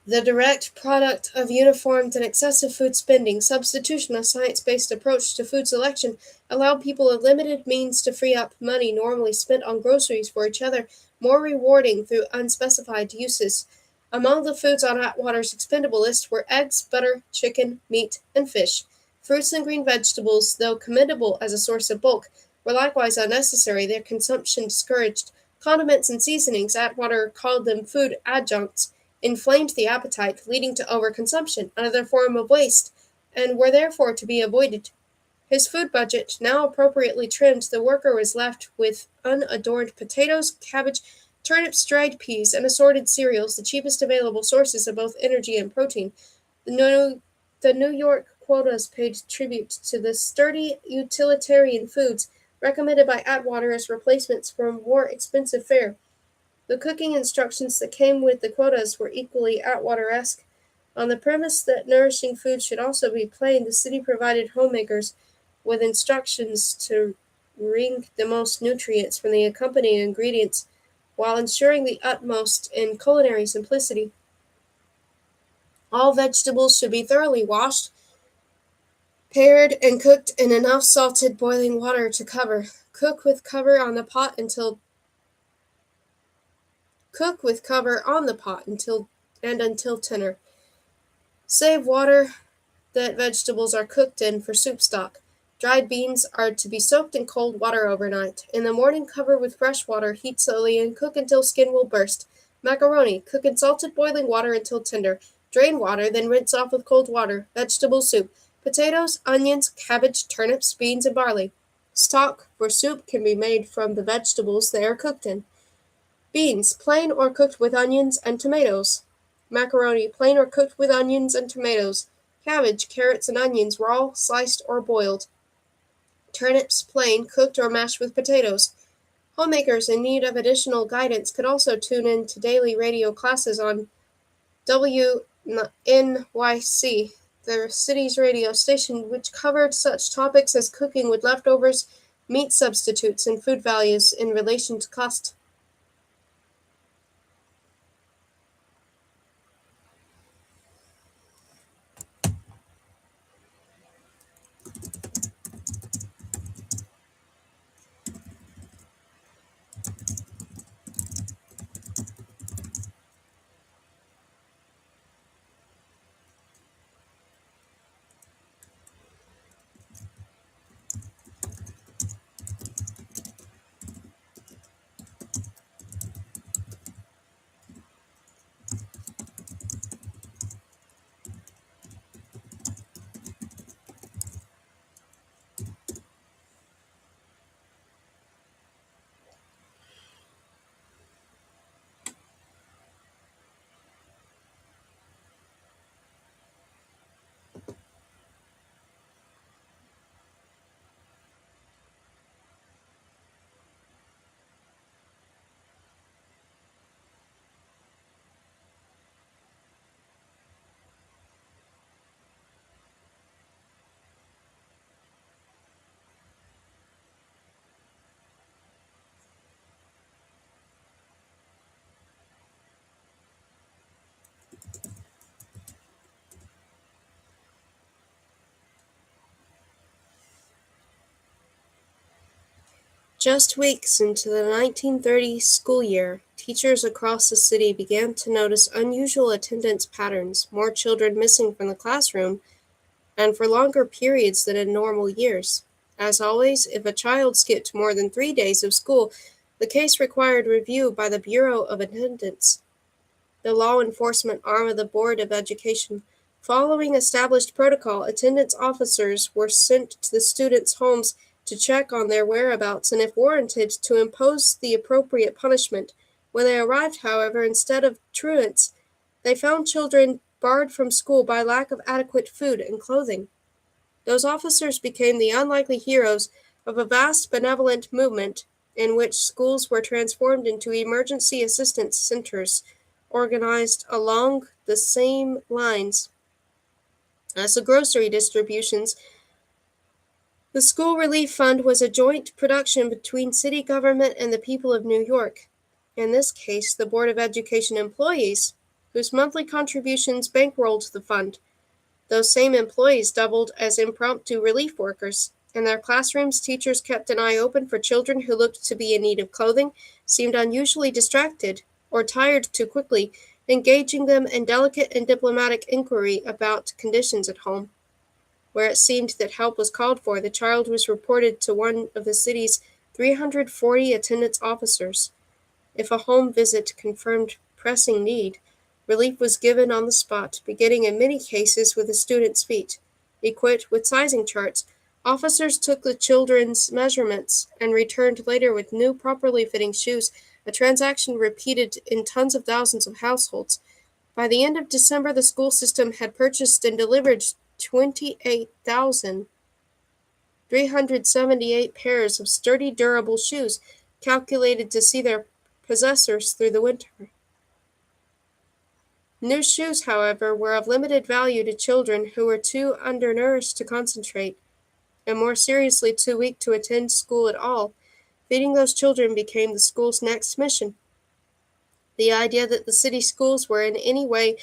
[SPEAKER 1] the direct product of uniformed and excessive food spending. Substitution, a science-based approach to food selection, allowed people a limited means to free up money normally spent on groceries for each other, more rewarding through unspecified uses. Among the foods on Atwater's expendable list were eggs, butter, chicken, meat, and fish. Fruits and green vegetables, though commendable as a source of bulk, were likewise unnecessary, their consumption discouraged. Condiments and seasonings, Atwater called them food adjuncts, inflamed the appetite, leading to overconsumption, another form of waste, and were therefore to be avoided. His food budget now appropriately trimmed, the worker was left with unadorned potatoes, cabbage, turnips, dried peas, and assorted cereals, the cheapest available sources of both energy and protein. The New York quotas paid tribute to the sturdy utilitarian foods recommended by Atwater as replacements for more expensive fare. The cooking instructions that came with the quotas were equally Atwater-esque. On the premise that nourishing food should also be plain, the city provided homemakers with instructions to wring the most nutrients from the accompanying ingredients, while ensuring the utmost in culinary simplicity. All vegetables should be thoroughly washed, pared, and cooked in enough salted boiling water to cover. Cook with cover on the pot until tender. Save water that vegetables are cooked in for soup stock. Dried beans are to be soaked in cold water overnight. In the morning, cover with fresh water, heat slowly, and cook until skin will burst. Macaroni, cook in salted boiling water until tender. Drain water, then rinse off with cold water. Vegetable soup. Potatoes, onions, cabbage, turnips, beans, and barley. Stock for soup can be made from the vegetables they are cooked in. Beans, plain or cooked with onions and tomatoes. Macaroni, plain or cooked with onions and tomatoes. Cabbage, carrots, and onions, raw, sliced, or boiled. Turnips, plain, cooked or mashed with potatoes. Homemakers in need of additional guidance could also tune in to daily radio classes on WNYC, the city's radio station, which covered such topics as cooking with leftovers, meat substitutes, and food values in relation to cost. Just weeks into the 1930 school year, teachers across the city began to notice unusual attendance patterns, more children missing from the classroom, and for longer periods than in normal years. As always, if a child skipped more than 3 days of school, the case required review by the Bureau of Attendance, the law enforcement arm of the Board of Education. Following established protocol, attendance officers were sent to the students' homes to check on their whereabouts and, if warranted, to impose the appropriate punishment. When they arrived, however, instead of truants, they found children barred from school by lack of adequate food and clothing. Those officers became the unlikely heroes of a vast benevolent movement in which schools were transformed into emergency assistance centers, organized along the same lines as the grocery distributions. The School Relief Fund was a joint production between city government and the people of New York, in this case the Board of Education employees, whose monthly contributions bankrolled the fund. Those same employees doubled as impromptu relief workers. In their classrooms, teachers kept an eye open for children who looked to be in need of clothing, seemed unusually distracted, or tired too quickly, engaging them in delicate and diplomatic inquiry about conditions at home. Where it seemed that help was called for, the child was reported to one of the city's 340 attendance officers. If a home visit confirmed pressing need, relief was given on the spot, beginning in many cases with the student's feet. Equipped with sizing charts, officers took the children's measurements and returned later with new, properly fitting shoes, a transaction repeated in tens of thousands of households. By the end of December, the school system had purchased and delivered 28,378 pairs of sturdy, durable shoes, calculated to see their possessors through the winter. New shoes, however, were of limited value to children who were too undernourished to concentrate, and more seriously too weak to attend school at all. Feeding those children became the school's next mission. The idea that the city schools were in any way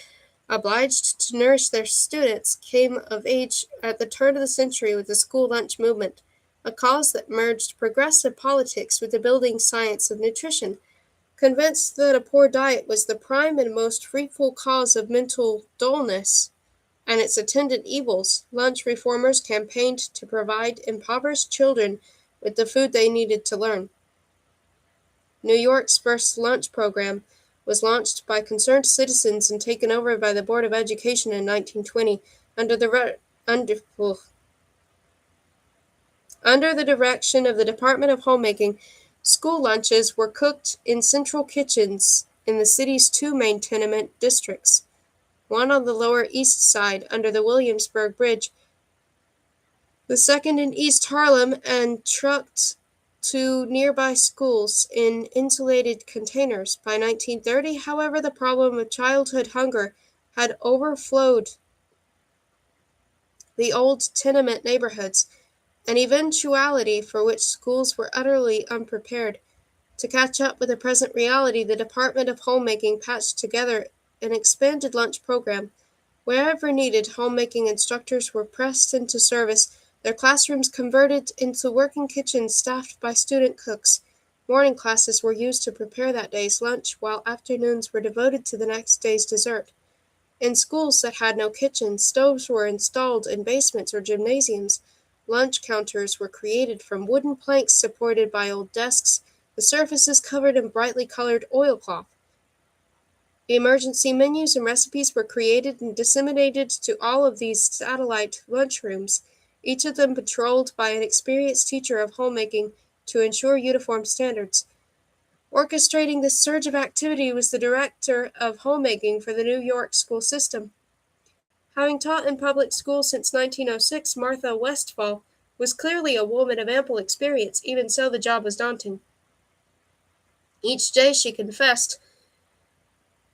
[SPEAKER 1] obliged to nourish their students came of age at the turn of the century with the school lunch movement, a cause that merged progressive politics with the building science of nutrition. Convinced that a poor diet was the prime and most fruitful cause of mental dullness and its attendant evils, lunch reformers campaigned to provide impoverished children with the food they needed to learn. New York's first lunch program was launched by concerned citizens and taken over by the Board of Education in 1920 under the direction of the Department of Homemaking. School lunches were cooked in central kitchens in the city's two main tenement districts, one on the Lower East Side under the Williamsburg Bridge, the second in East Harlem, and trucked to nearby schools in insulated containers. By 1930, however, the problem of childhood hunger had overflowed the old tenement neighborhoods, an eventuality for which schools were utterly unprepared. To catch up with the present reality, the Department of Homemaking patched together an expanded lunch program. Wherever needed, homemaking instructors were pressed into service, their classrooms converted into working kitchens staffed by student cooks. Morning classes were used to prepare that day's lunch, while afternoons were devoted to the next day's dessert. In schools that had no kitchens, stoves were installed in basements or gymnasiums. Lunch counters were created from wooden planks supported by old desks, the surfaces covered in brightly colored oilcloth. Emergency menus and recipes were created and disseminated to all of these satellite lunchrooms, each of them patrolled by an experienced teacher of homemaking to ensure uniform standards. Orchestrating this surge of activity was the director of homemaking for the New York school system. Having taught in public schools since 1906, Martha Westphal was clearly a woman of ample experience. Even so, the job was daunting. Each day, she confessed,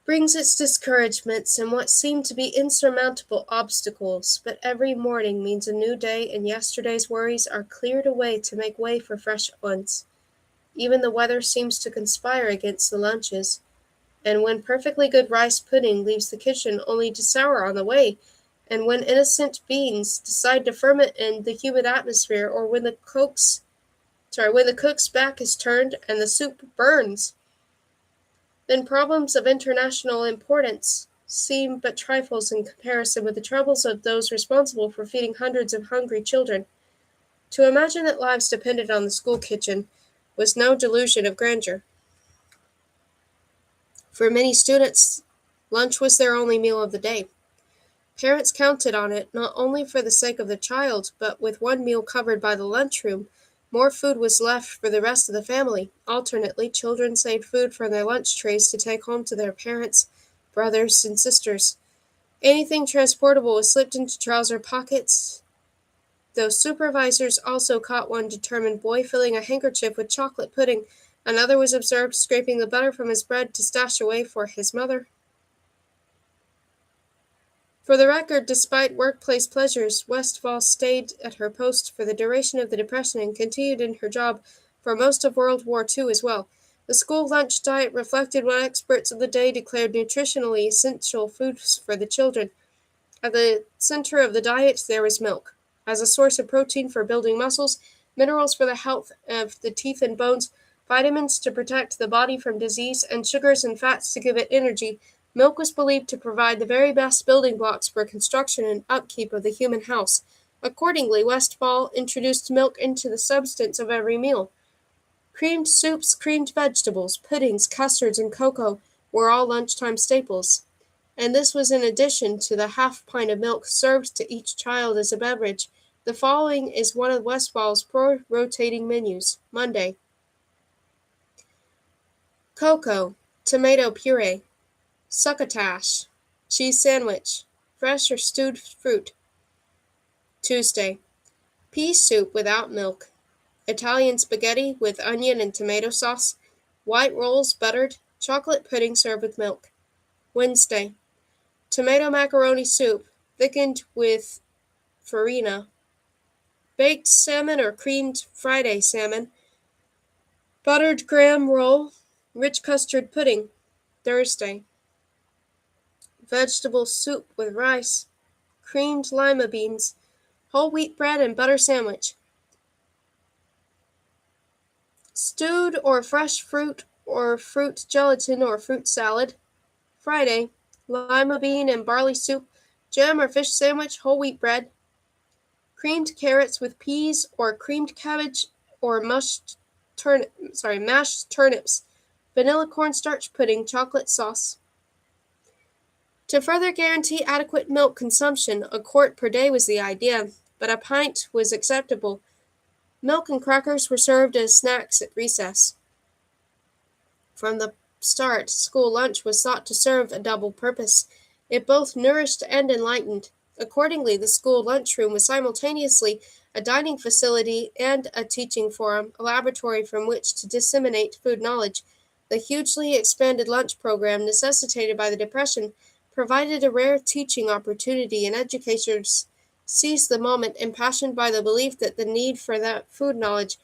[SPEAKER 1] brings its discouragements and what seem to be insurmountable obstacles, but every morning means a new day, and yesterday's worries are cleared away to make way for fresh ones. Even the weather seems to conspire against the lunches, and when perfectly good rice pudding leaves the kitchen only to sour on the way, and when innocent beans decide to ferment in the humid atmosphere, or when the cook's back is turned and the soup burns, then problems of international importance seem but trifles in comparison with the troubles of those responsible for feeding hundreds of hungry children. To imagine that lives depended on the school kitchen was no delusion of grandeur. For many students, lunch was their only meal of the day. Parents counted on it not only for the sake of the child, but with one meal covered by the lunchroom, More food was left for the rest of the family. Alternately, children saved food from their lunch trays to take home to their parents, brothers, and sisters. Anything transportable was slipped into trouser pockets. Those supervisors also caught one determined boy filling a handkerchief with chocolate pudding. Another was observed scraping the butter from his bread to stash away for his mother. For the record, despite workplace pleasures, Westphal stayed at her post for the duration of the Depression and continued in her job for most of World War II as well. The school lunch diet reflected what experts of the day declared nutritionally essential foods for the children. At the center of the diet, there was milk. As a source of protein for building muscles, minerals for the health of the teeth and bones, vitamins to protect the body from disease, and sugars and fats to give it energy, milk was believed to provide the very best building blocks for construction and upkeep of the human house. Accordingly, Westphal introduced milk into the substance of every meal. Creamed soups, creamed vegetables, puddings, custards, and cocoa were all lunchtime staples, and this was in addition to the half pint of milk served to each child as a beverage. The following is one of Westphal's rotating menus. Monday: cocoa, tomato puree, succotash, cheese sandwich, fresh or stewed fruit. Tuesday: pea soup without milk, Italian spaghetti with onion and tomato sauce, white rolls buttered, chocolate pudding served with milk. Wednesday: tomato macaroni soup, thickened with farina, baked salmon or creamed Friday salmon, buttered graham roll, rich custard pudding. Thursday: vegetable soup with rice, creamed lima beans, whole wheat bread and butter sandwich. Stewed or fresh fruit or fruit gelatin or fruit salad. Friday: lima bean and barley soup, jam or fish sandwich, whole wheat bread, creamed carrots with peas or creamed cabbage or mashed turnips, vanilla cornstarch pudding, chocolate sauce. To further guarantee adequate milk consumption, a quart per day was the idea, but a pint was acceptable. Milk and crackers were served as snacks at recess. From the start, school lunch was thought to serve a double purpose. It both nourished and enlightened. Accordingly, the school lunchroom was simultaneously a dining facility and a teaching forum, a laboratory from which to disseminate food knowledge. The hugely expanded lunch program, necessitated by the Depression, provided a rare teaching opportunity, and educators seized the moment, impassioned by the belief that the need for that food knowledge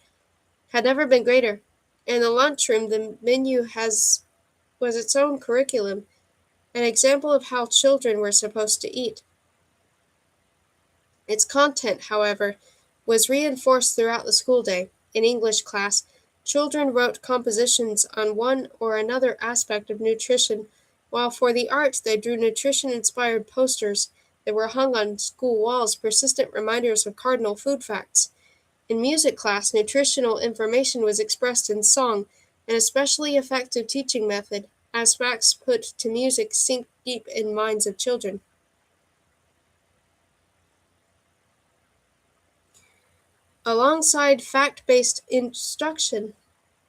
[SPEAKER 1] had never been greater. In the lunchroom, the menu was its own curriculum, an example of how children were supposed to eat. Its content, however, was reinforced throughout the school day. In English class, children wrote compositions on one or another aspect of nutrition, while for the art they drew nutrition-inspired posters that were hung on school walls, persistent reminders of cardinal food facts. In music class, nutritional information was expressed in song, an especially effective teaching method, as facts put to music sink deep in minds of children. Alongside fact-based instruction,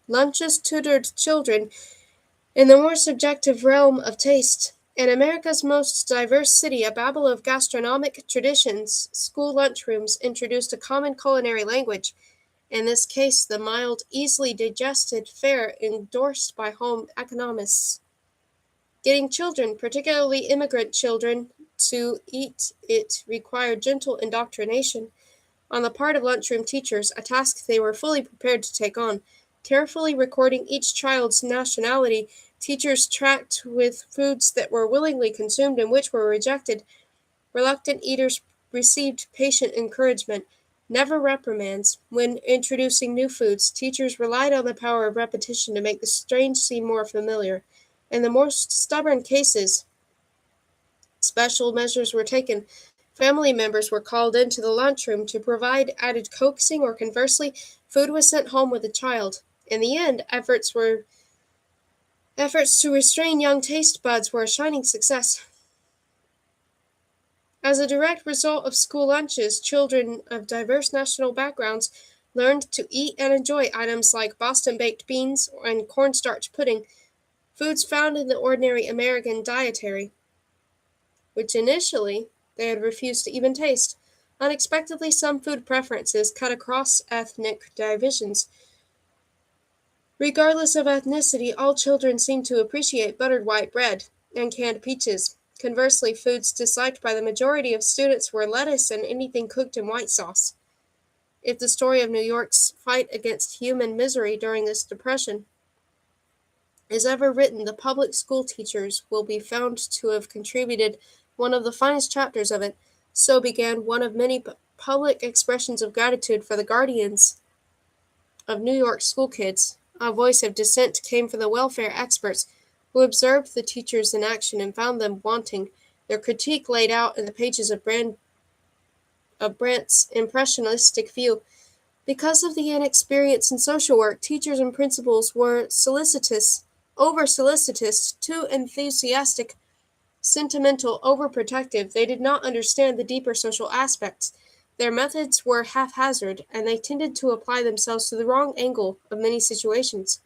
[SPEAKER 1] lunches tutored children in the more subjective realm of taste. In America's most diverse city, a babel of gastronomic traditions, school lunchrooms introduced a common culinary language, in this case the mild, easily digested fare endorsed by home economists. Getting children, particularly immigrant children, to eat it required gentle indoctrination on the part of lunchroom teachers, a task they were fully prepared to take on. Carefully recording each child's nationality, teachers tracked with foods that were willingly consumed and which were rejected. Reluctant eaters received patient encouragement, never reprimands. When introducing new foods, teachers relied on the power of repetition to make the strange seem more familiar. In the most stubborn cases, special measures were taken. Family members were called into the lunchroom to provide added coaxing, or conversely, food was sent home with the child. In the end, efforts to restrain young taste buds were a shining success. As a direct result of school lunches, children of diverse national backgrounds learned to eat and enjoy items like Boston baked beans and cornstarch pudding, foods found in the ordinary American dietary, which initially they had refused to even taste. Unexpectedly, some food preferences cut across ethnic divisions. Regardless of ethnicity, all children seemed to appreciate buttered white bread and canned peaches. Conversely, foods disliked by the majority of students were lettuce and anything cooked in white sauce. If the story of New York's fight against human misery during this depression is ever written, the public school teachers will be found to have contributed one of the finest chapters of it. So began one of many public expressions of gratitude for the guardians of New York school kids. A voice of dissent came from the welfare experts who observed the teachers in action and found them wanting. Their critique laid out in the pages of Brandt's impressionistic view. Because of the inexperience in social work, teachers and principals were solicitous, over solicitous, too enthusiastic, sentimental, overprotective. They did not understand the deeper social aspects. Their methods were haphazard, and they tended to apply themselves to the wrong angle of many situations.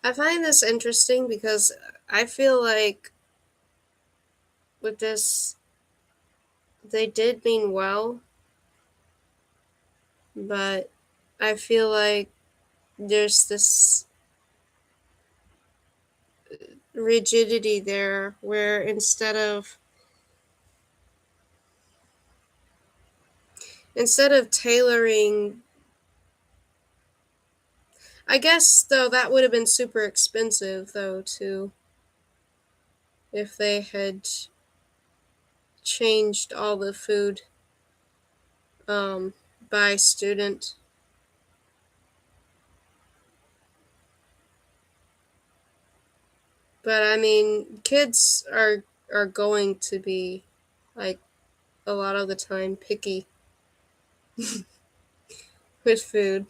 [SPEAKER 1] I find this interesting because I feel like with this, they did mean well, but I feel like there's this rigidity there where instead of tailoring, I guess though that would have been super expensive though too if they had changed all the food um by student. But I mean, kids are going to be like a lot of the time picky with food.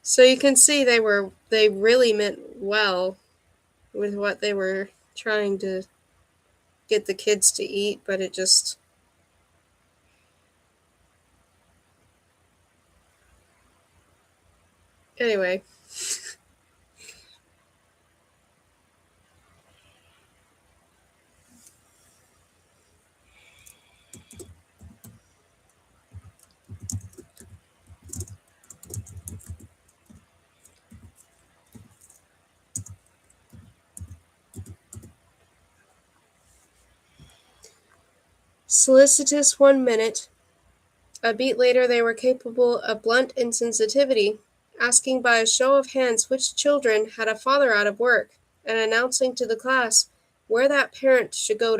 [SPEAKER 1] So you can see they really meant well with what they were trying to get the kids to eat, but it just anyway. Solicitous 1 minute. A beat later they were capable of blunt insensitivity, asking by a show of hands which children had a father out of work, and announcing to the class where that parent should go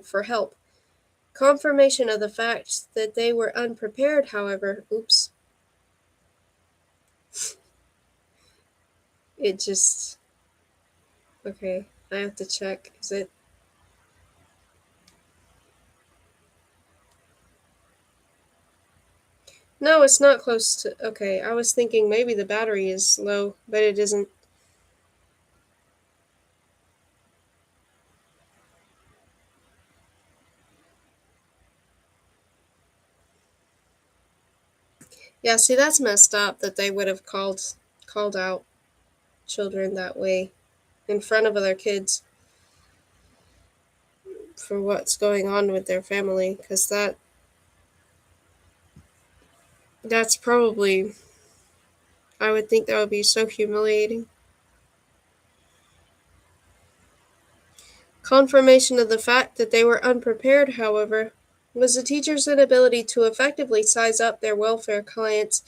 [SPEAKER 1] for help. Confirmation of the fact that they were unprepared, however, it just, okay, I have to check, is it? No, it's not close to, okay, I was thinking maybe the battery is low, but it isn't. Yeah, see, that's messed up that they would have called out children that way in front of other kids for what's going on with their family, because that's probably, I would think that would be so humiliating. Confirmation of the fact that they were unprepared, however, was the teacher's inability to effectively size up their welfare clients.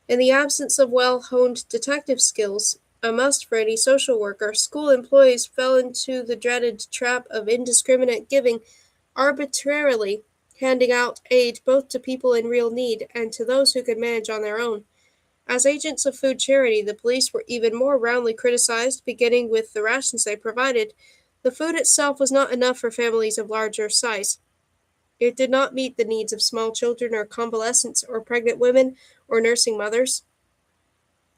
[SPEAKER 1] In the absence of well-honed detective skills, a must for any social worker, school employees fell into the dreaded trap of indiscriminate giving, arbitrarily handing out aid both to people in real need and to those who could manage on their own. As agents of food charity, the police were even more roundly criticized, beginning with the rations they provided. The food itself was not enough for families of larger size. It did not meet the needs of small children or convalescents or pregnant women or nursing mothers.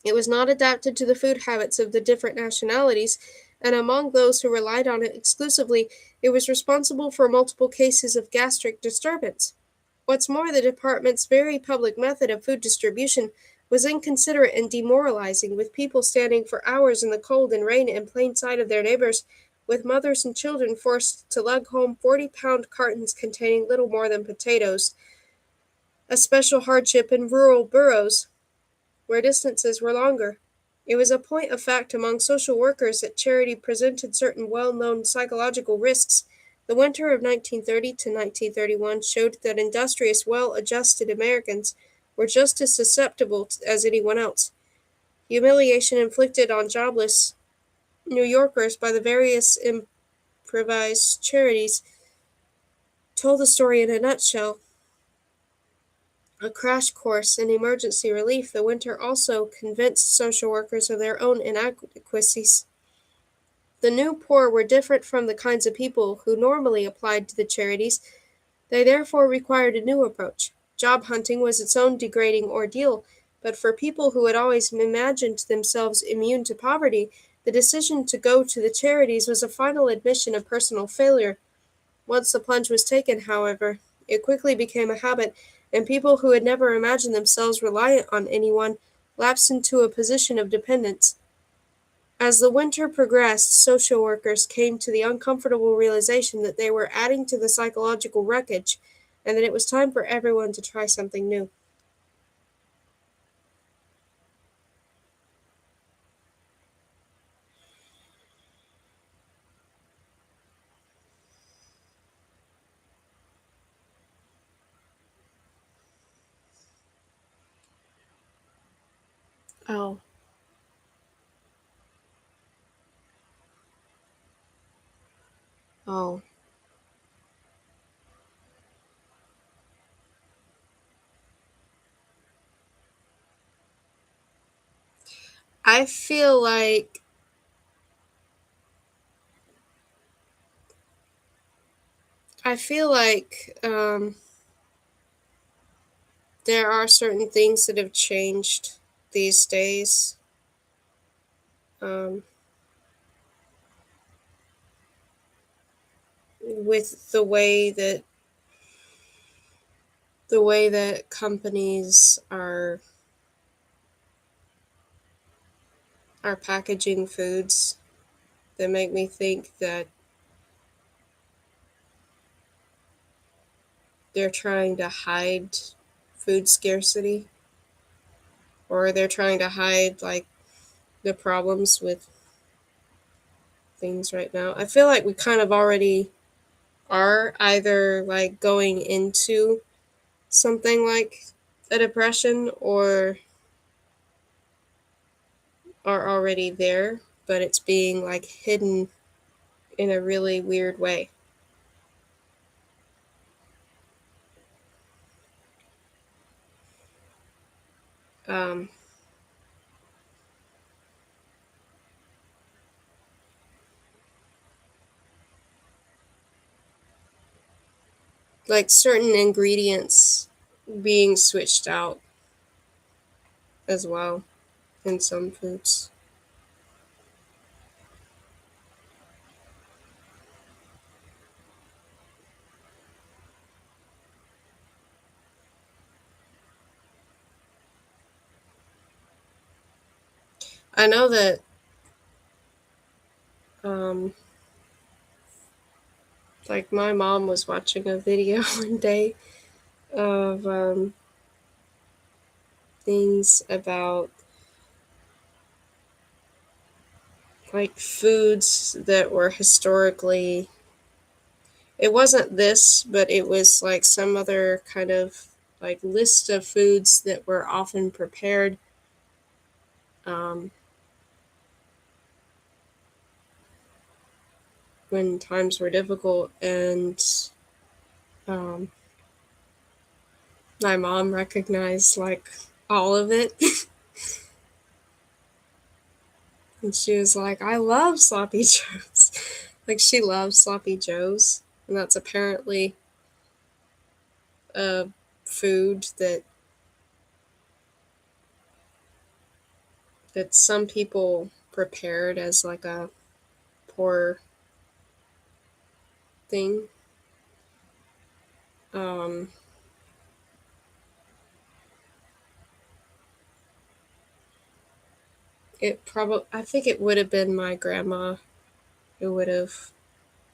[SPEAKER 1] It was not adapted to the food habits of the different nationalities, and among those who relied on it exclusively, it was responsible for multiple cases of gastric disturbance. What's more, the department's very public method of food distribution was inconsiderate and demoralizing, with people standing for hours in the cold and rain in plain sight of their neighbors, with mothers and children forced to lug home 40-pound cartons containing little more than potatoes, a special hardship in rural boroughs where distances were longer. It was a point of fact among social workers that charity presented certain well-known psychological risks. The winter of 1930 to 1931 showed that industrious, well-adjusted Americans were just as susceptible as anyone else. Humiliation inflicted on jobless New Yorkers by the various improvised charities told the story in a nutshell. A crash course in emergency relief, the winter also convinced social workers of their own inadequacies. The new poor were different from the kinds of people who normally applied to the charities. They therefore required a new approach. Job hunting was its own degrading ordeal, but for people who had always imagined themselves immune to poverty, the decision to go to the charities was a final admission of personal failure. Once the plunge was taken, however, it quickly became a habit, and people who had never imagined themselves reliant on anyone lapsed into a position of dependence. As the winter progressed, social workers came to the uncomfortable realization that they were adding to the psychological wreckage, and that it was time for everyone to try something new. Oh, oh. I feel like I feel like there are certain things that have changed these days. Um, with the way that companies are packaging foods that make me think that they're trying to hide food scarcity, or they're trying to hide like the problems with things right now. I feel like we kind of already are either like going into something like a depression or are already there, but it's being like hidden in a really weird way. Um, like certain ingredients being switched out as well in some foods. I know that um, like my mom was watching a video one day of things about like foods that were historically, it wasn't this, but it was like some other kind of like list of foods that were often prepared um, when times were difficult. And um, my mom recognized like all of it. And she was like, I love sloppy joes. Like she loves sloppy joes. And that's apparently a food that some people prepared as like a poor thing. Um, it probably, I think it would have been my grandma who would have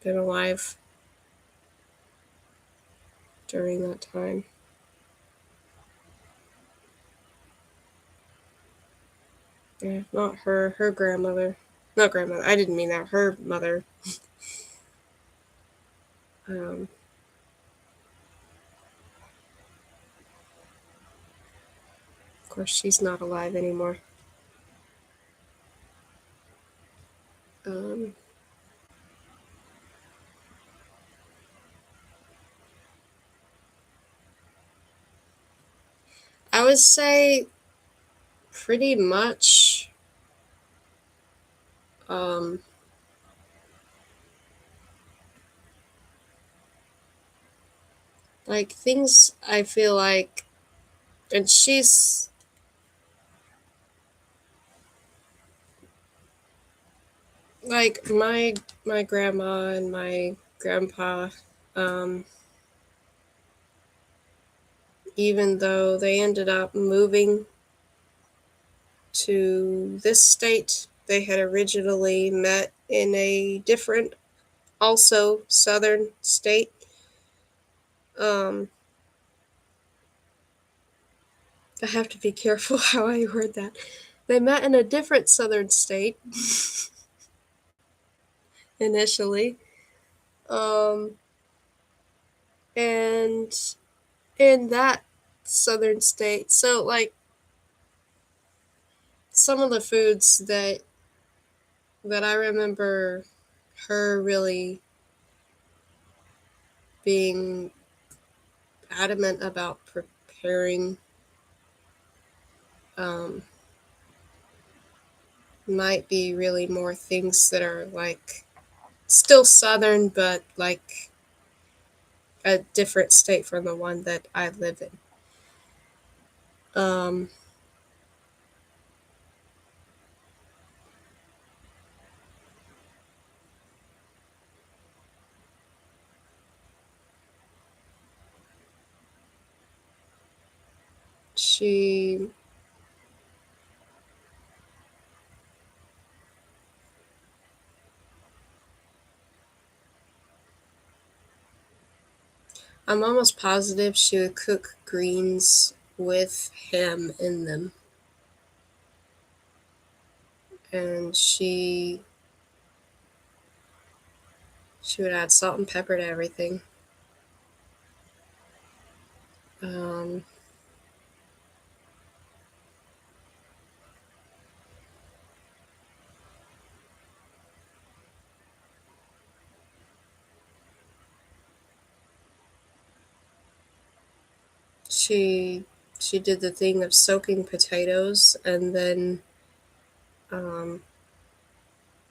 [SPEAKER 1] been alive during that time. Yeah, not her, her grandmother. Not grandmother, I didn't mean that. Her mother. Um, of course, she's not alive anymore. Um, I would say pretty much um, like things I feel like, and she's like my grandma and my grandpa, um, even though they ended up moving to this state, they had originally met in a different, also southern state. Um, I have to be careful how I word that. They met in a different southern state initially. Um, and in that southern state, so like some of the foods that I remember her really being adamant about preparing um, might be really more things that are like still southern, but like a different state from the one that I live in. Um, she, I'm almost positive she would cook greens with ham in them, and she She would add salt and pepper to everything. Um, she she did the thing of soaking potatoes and then um,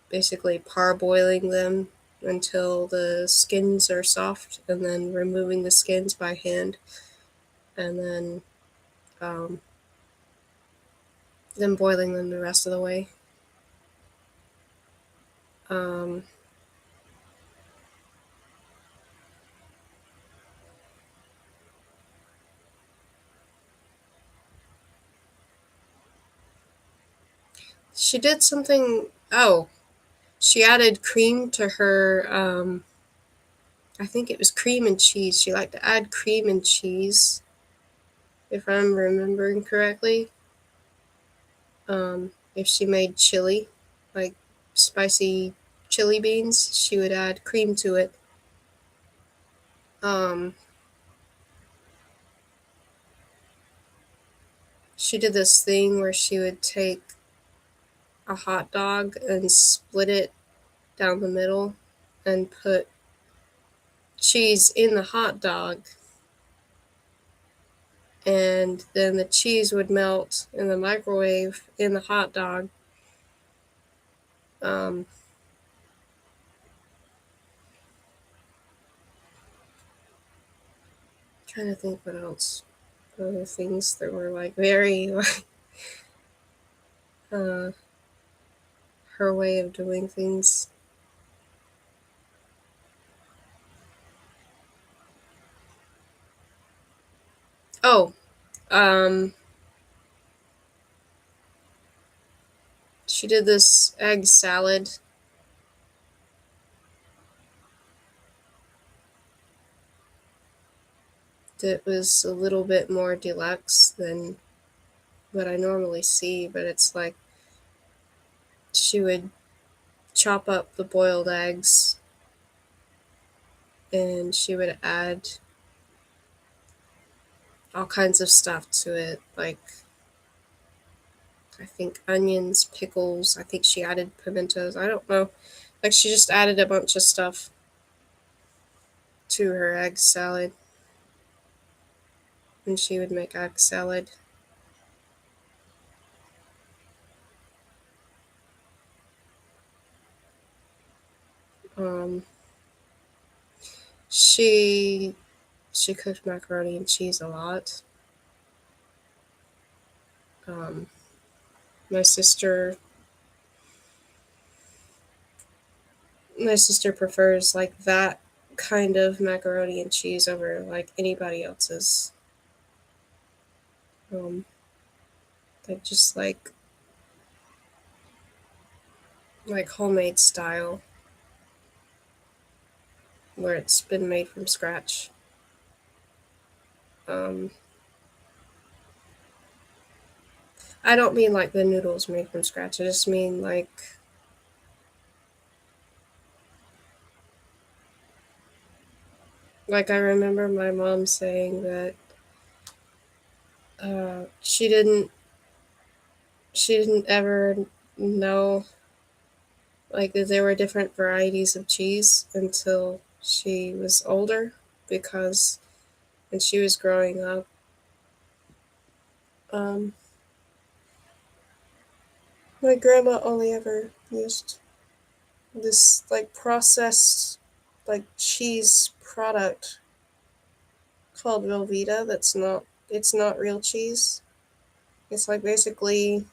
[SPEAKER 1] basically parboiling them until the skins are soft, and then removing the skins by hand, and um, then boiling them the rest of the way. Um, she did something. Oh, she added cream to her. I think it was cream and cheese. She liked to add cream and cheese, if I'm remembering correctly. If she made chili, like spicy chili beans, she would add cream to it. Um, she did this thing where she would take a hot dog and split it down the middle and put cheese in the hot dog, and then the cheese would melt in the microwave in the hot dog. Um, Trying to think what else. Other things that were like very like uh, her way of doing things. Oh, um, she did this egg salad that was a little bit more deluxe than what I normally see, but it's like she would chop up the boiled eggs and she would add all kinds of stuff to it, like I think onions, pickles. I think she added pimentos. I don't know. Like she just added a bunch of stuff to her egg salad, and she would make egg salad. Um, she she cooked macaroni and cheese a lot. Um, my sister my sister prefers like that kind of macaroni and cheese over like anybody else's. Um, like just like homemade style where it's been made from scratch. Um, I don't mean like the noodles made from scratch. I just mean like I remember my mom saying that she didn't ever know like that there were different varieties of cheese until she was older, because when she was growing up, um, my grandma only ever used this like processed like cheese product called Velveeta. It's not real cheese. It's like basically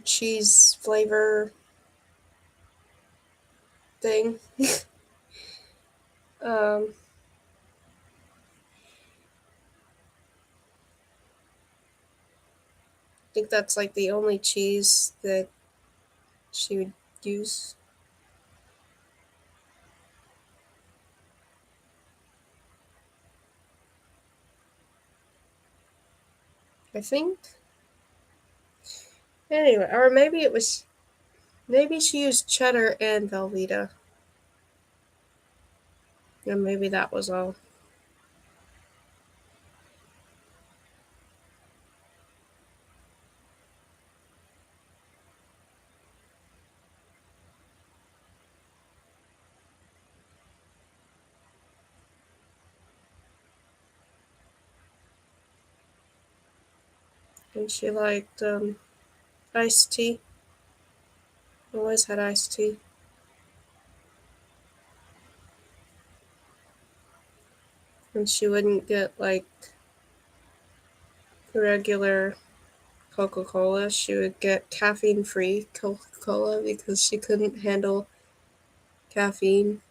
[SPEAKER 1] cheese flavor thing. I think that's like the only cheese that she would use. I think. Anyway, or maybe it was Maybe she used cheddar and Velveeta. And maybe that was all. And she liked iced tea. Always had iced tea. And she wouldn't get like regular Coca Cola. She would get caffeine free Coca Cola because she couldn't handle caffeine.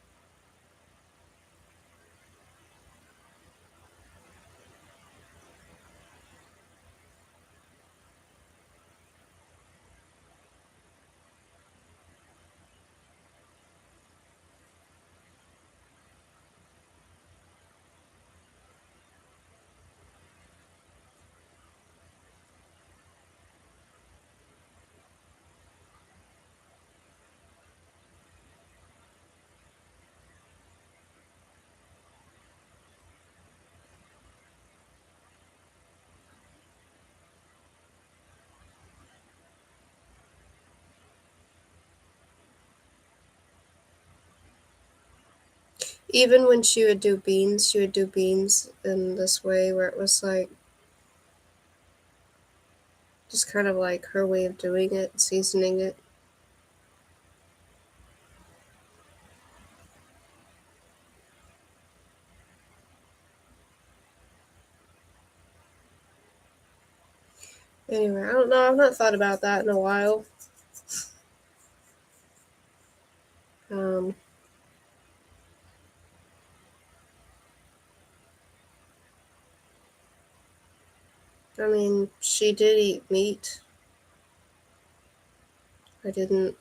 [SPEAKER 1] Even when she would do beans, she would do beans in this way where it was like just kind of like her way of doing it, seasoning it. Anyway, I don't know. I've not thought about that in a while. Um, I mean, she did eat meat. I didn't.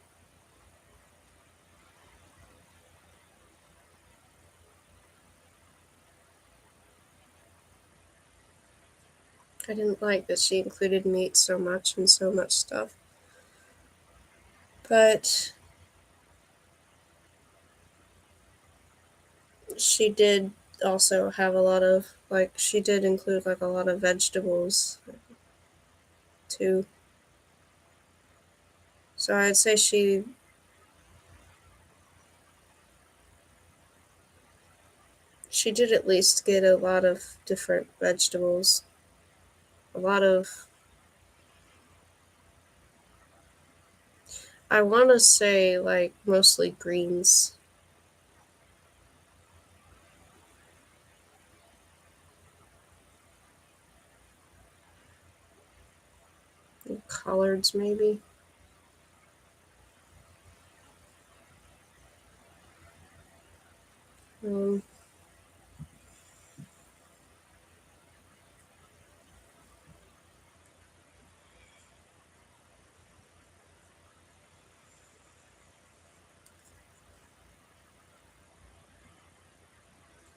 [SPEAKER 1] I didn't like that she included meat so much and so much stuff. But she did also have a lot of like she did include like a lot of vegetables too. So I'd say she did at least get a lot of different vegetables. A lot of I want to say like mostly greens. And collards maybe. Um,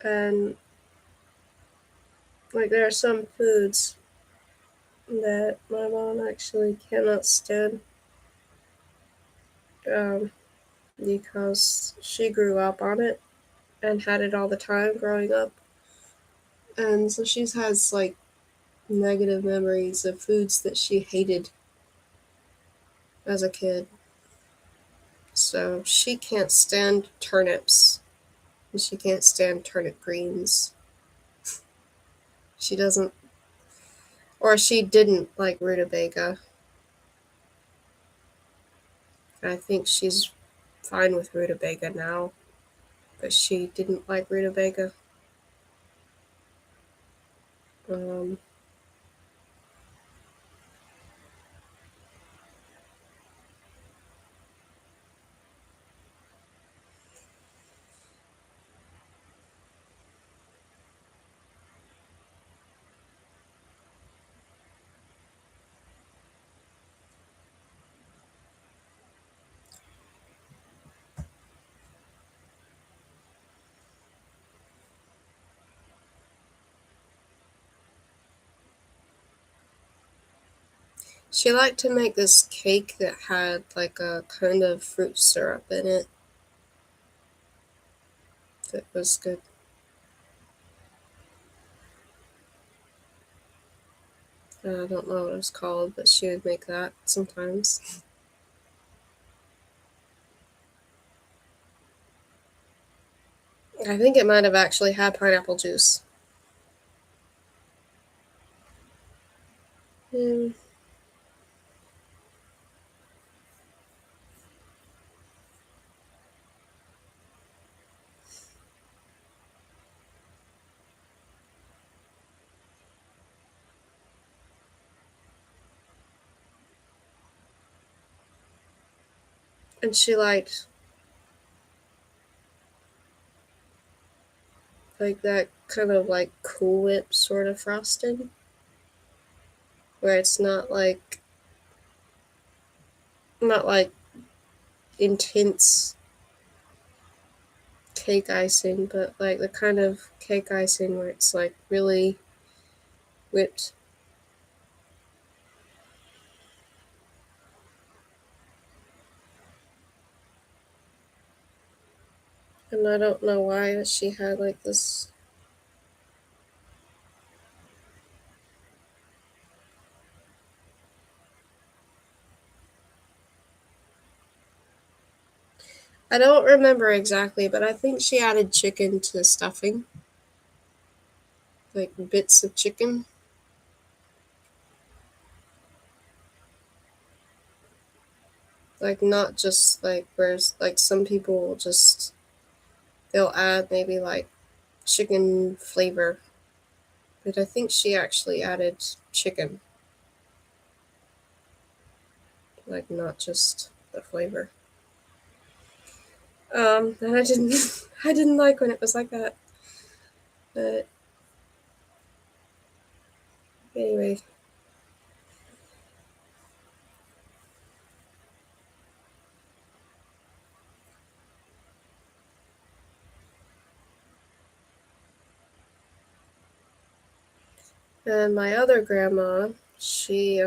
[SPEAKER 1] and like there are some foods that my mom actually cannot stand um, because she grew up on it and had it all the time growing up. And so she has like negative memories of foods that she hated as a kid. So she can't stand turnips and she can't stand turnip greens. She doesn't, or she didn't like rutabaga. I think she's fine with rutabaga now, but she didn't like rutabaga. Um, She liked to make this cake that had like a kind of fruit syrup in it that was good. I don't know what it was called, but she would make that sometimes. I think it might have actually had pineapple juice. Mm. And she liked like that kind of like Cool Whip sort of frosting, where it's not like intense cake icing, but like the kind of cake icing where it's like really whipped. And I don't know why she had like this. I don't remember exactly, but I think she added chicken to stuffing, like bits of chicken. Like not just like whereas like some people will just they'll add maybe like chicken flavor, but I think she actually added chicken, like not just the flavor. And I didn't I didn't like when it was like that. But anyway, and my other grandma, she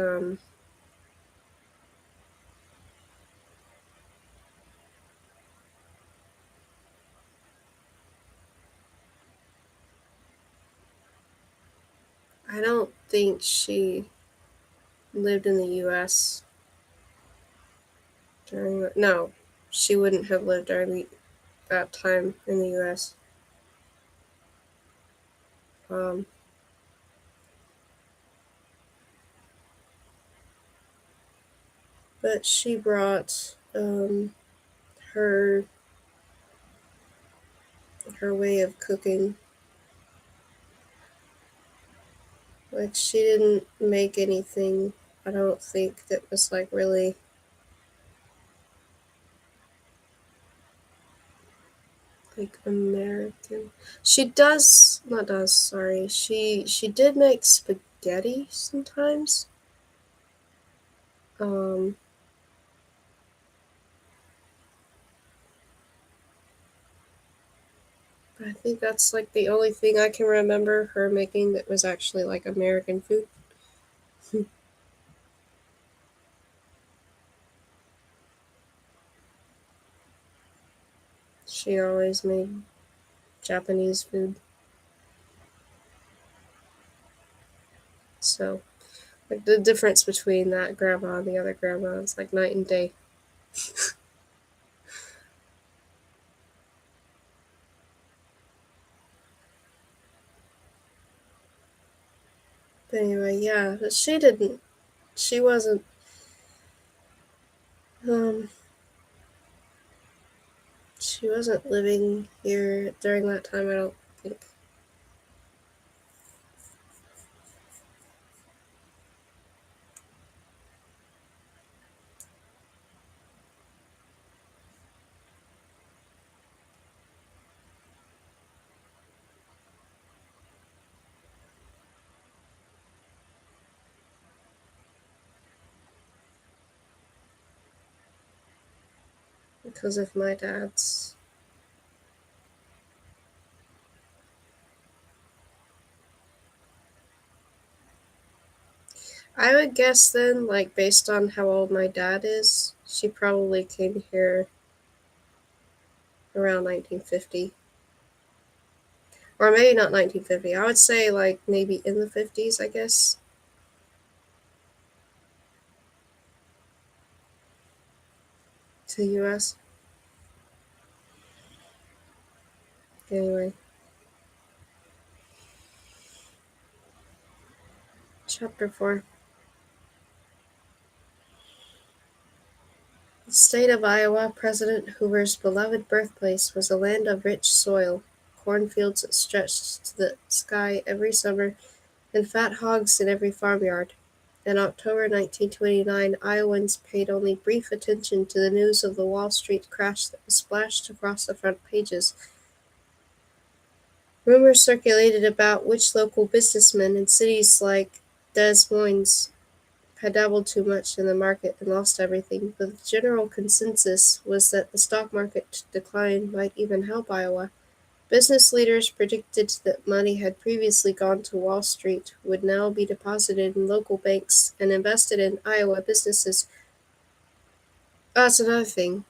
[SPEAKER 1] I don't think she lived in the U.S. during no, she wouldn't have lived during that time in the U.S. Um, but she brought her her way of cooking. Like she didn't make anything. I don't think that was like really like American. She does not does sorry. She did make spaghetti sometimes. Um, I think that's like the only thing I can remember her making that was actually like American food. She always made Japanese food. So like the difference between that grandma and the other grandma is like night and day. But anyway, yeah, but she didn't. She wasn't. Um, she wasn't living here during that time. I don't think because of my dad's. I gonna guess then, like based on how old my dad is, she probably came here around 1950. Or maybe not 1950. I would say like maybe in the 50s, I guess. To US. Anyway. Chapter 4. The state of Iowa, President Hoover's beloved birthplace, was a land of rich soil, cornfields that stretched to the sky every summer, and fat hogs in every farmyard. In October 1929, Iowans paid only brief attention to the news of the Wall Street crash that was splashed across the front pages. Rumors circulated about which local businessmen in cities like Des Moines had dabbled too much in the market and lost everything, but the general consensus was that the stock market decline might even help Iowa. Business leaders predicted that money had previously gone to Wall Street would now be deposited in local banks and invested in Iowa businesses. Oh, that's another thing.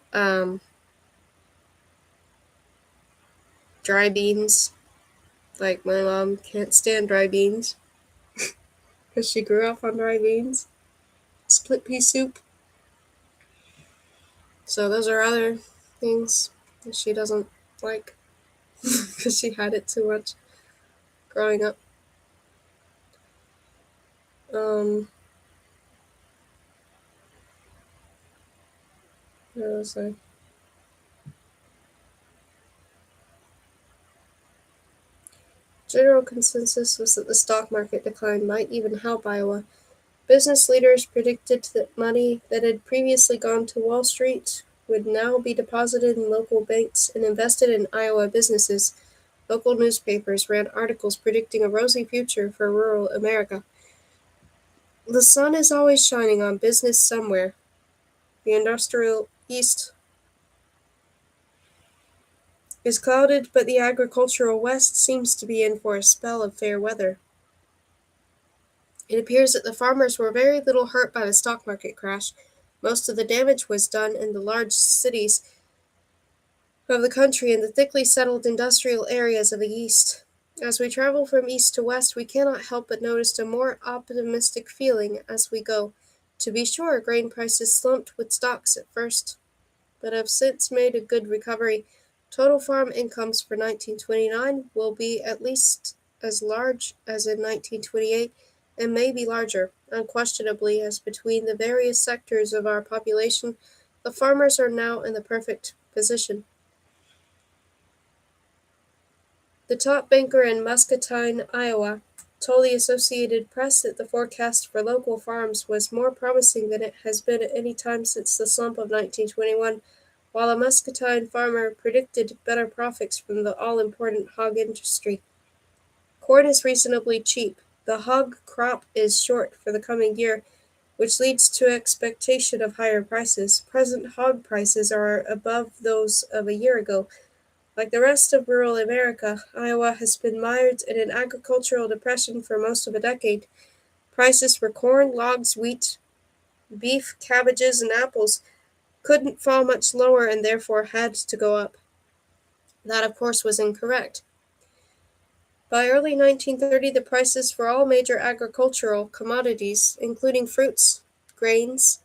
[SPEAKER 1] Dry beans. Like, my mom can't stand dry beans because she grew up on dry beans. Split pea soup. So those are other things that she doesn't like because she had it too much growing up. Um, what was I? General consensus was that the stock market decline might even help Iowa. Business leaders predicted that money that had previously gone to Wall Street would now be deposited in local banks and invested in Iowa businesses. Local newspapers ran articles predicting a rosy future for rural America. The sun is always shining on business somewhere. The industrial East is clouded, but the agricultural West seems to be in for a spell of fair weather. It appears that the farmers were very little hurt by the stock market crash. Most of the damage was done in the large cities of the country and the thickly settled industrial areas of the East. As we travel from east to west, we cannot help but notice a more optimistic feeling as we go. To be sure, grain prices slumped with stocks at first, but have since made a good recovery. Total farm incomes for 1929 will be at least as large as in 1928 and may be larger. Unquestionably, as between the various sectors of our population, the farmers are now in the perfect position. The top banker in Muscatine, Iowa, told the Associated Press that the forecast for local farms was more promising than it has been at any time since the slump of 1921, while a Muscatine farmer predicted better profits from the all-important hog industry. Corn is reasonably cheap. The hog crop is short for the coming year, which leads to expectation of higher prices. Present hog prices are above those of a year ago. Like the rest of rural America, Iowa has been mired in an agricultural depression for most of a decade. Prices for corn, logs, wheat, beef, cabbages, and apples couldn't fall much lower and therefore had to go up. That, of course, was incorrect. By early 1930, the prices for all major agricultural commodities, including fruits, grains,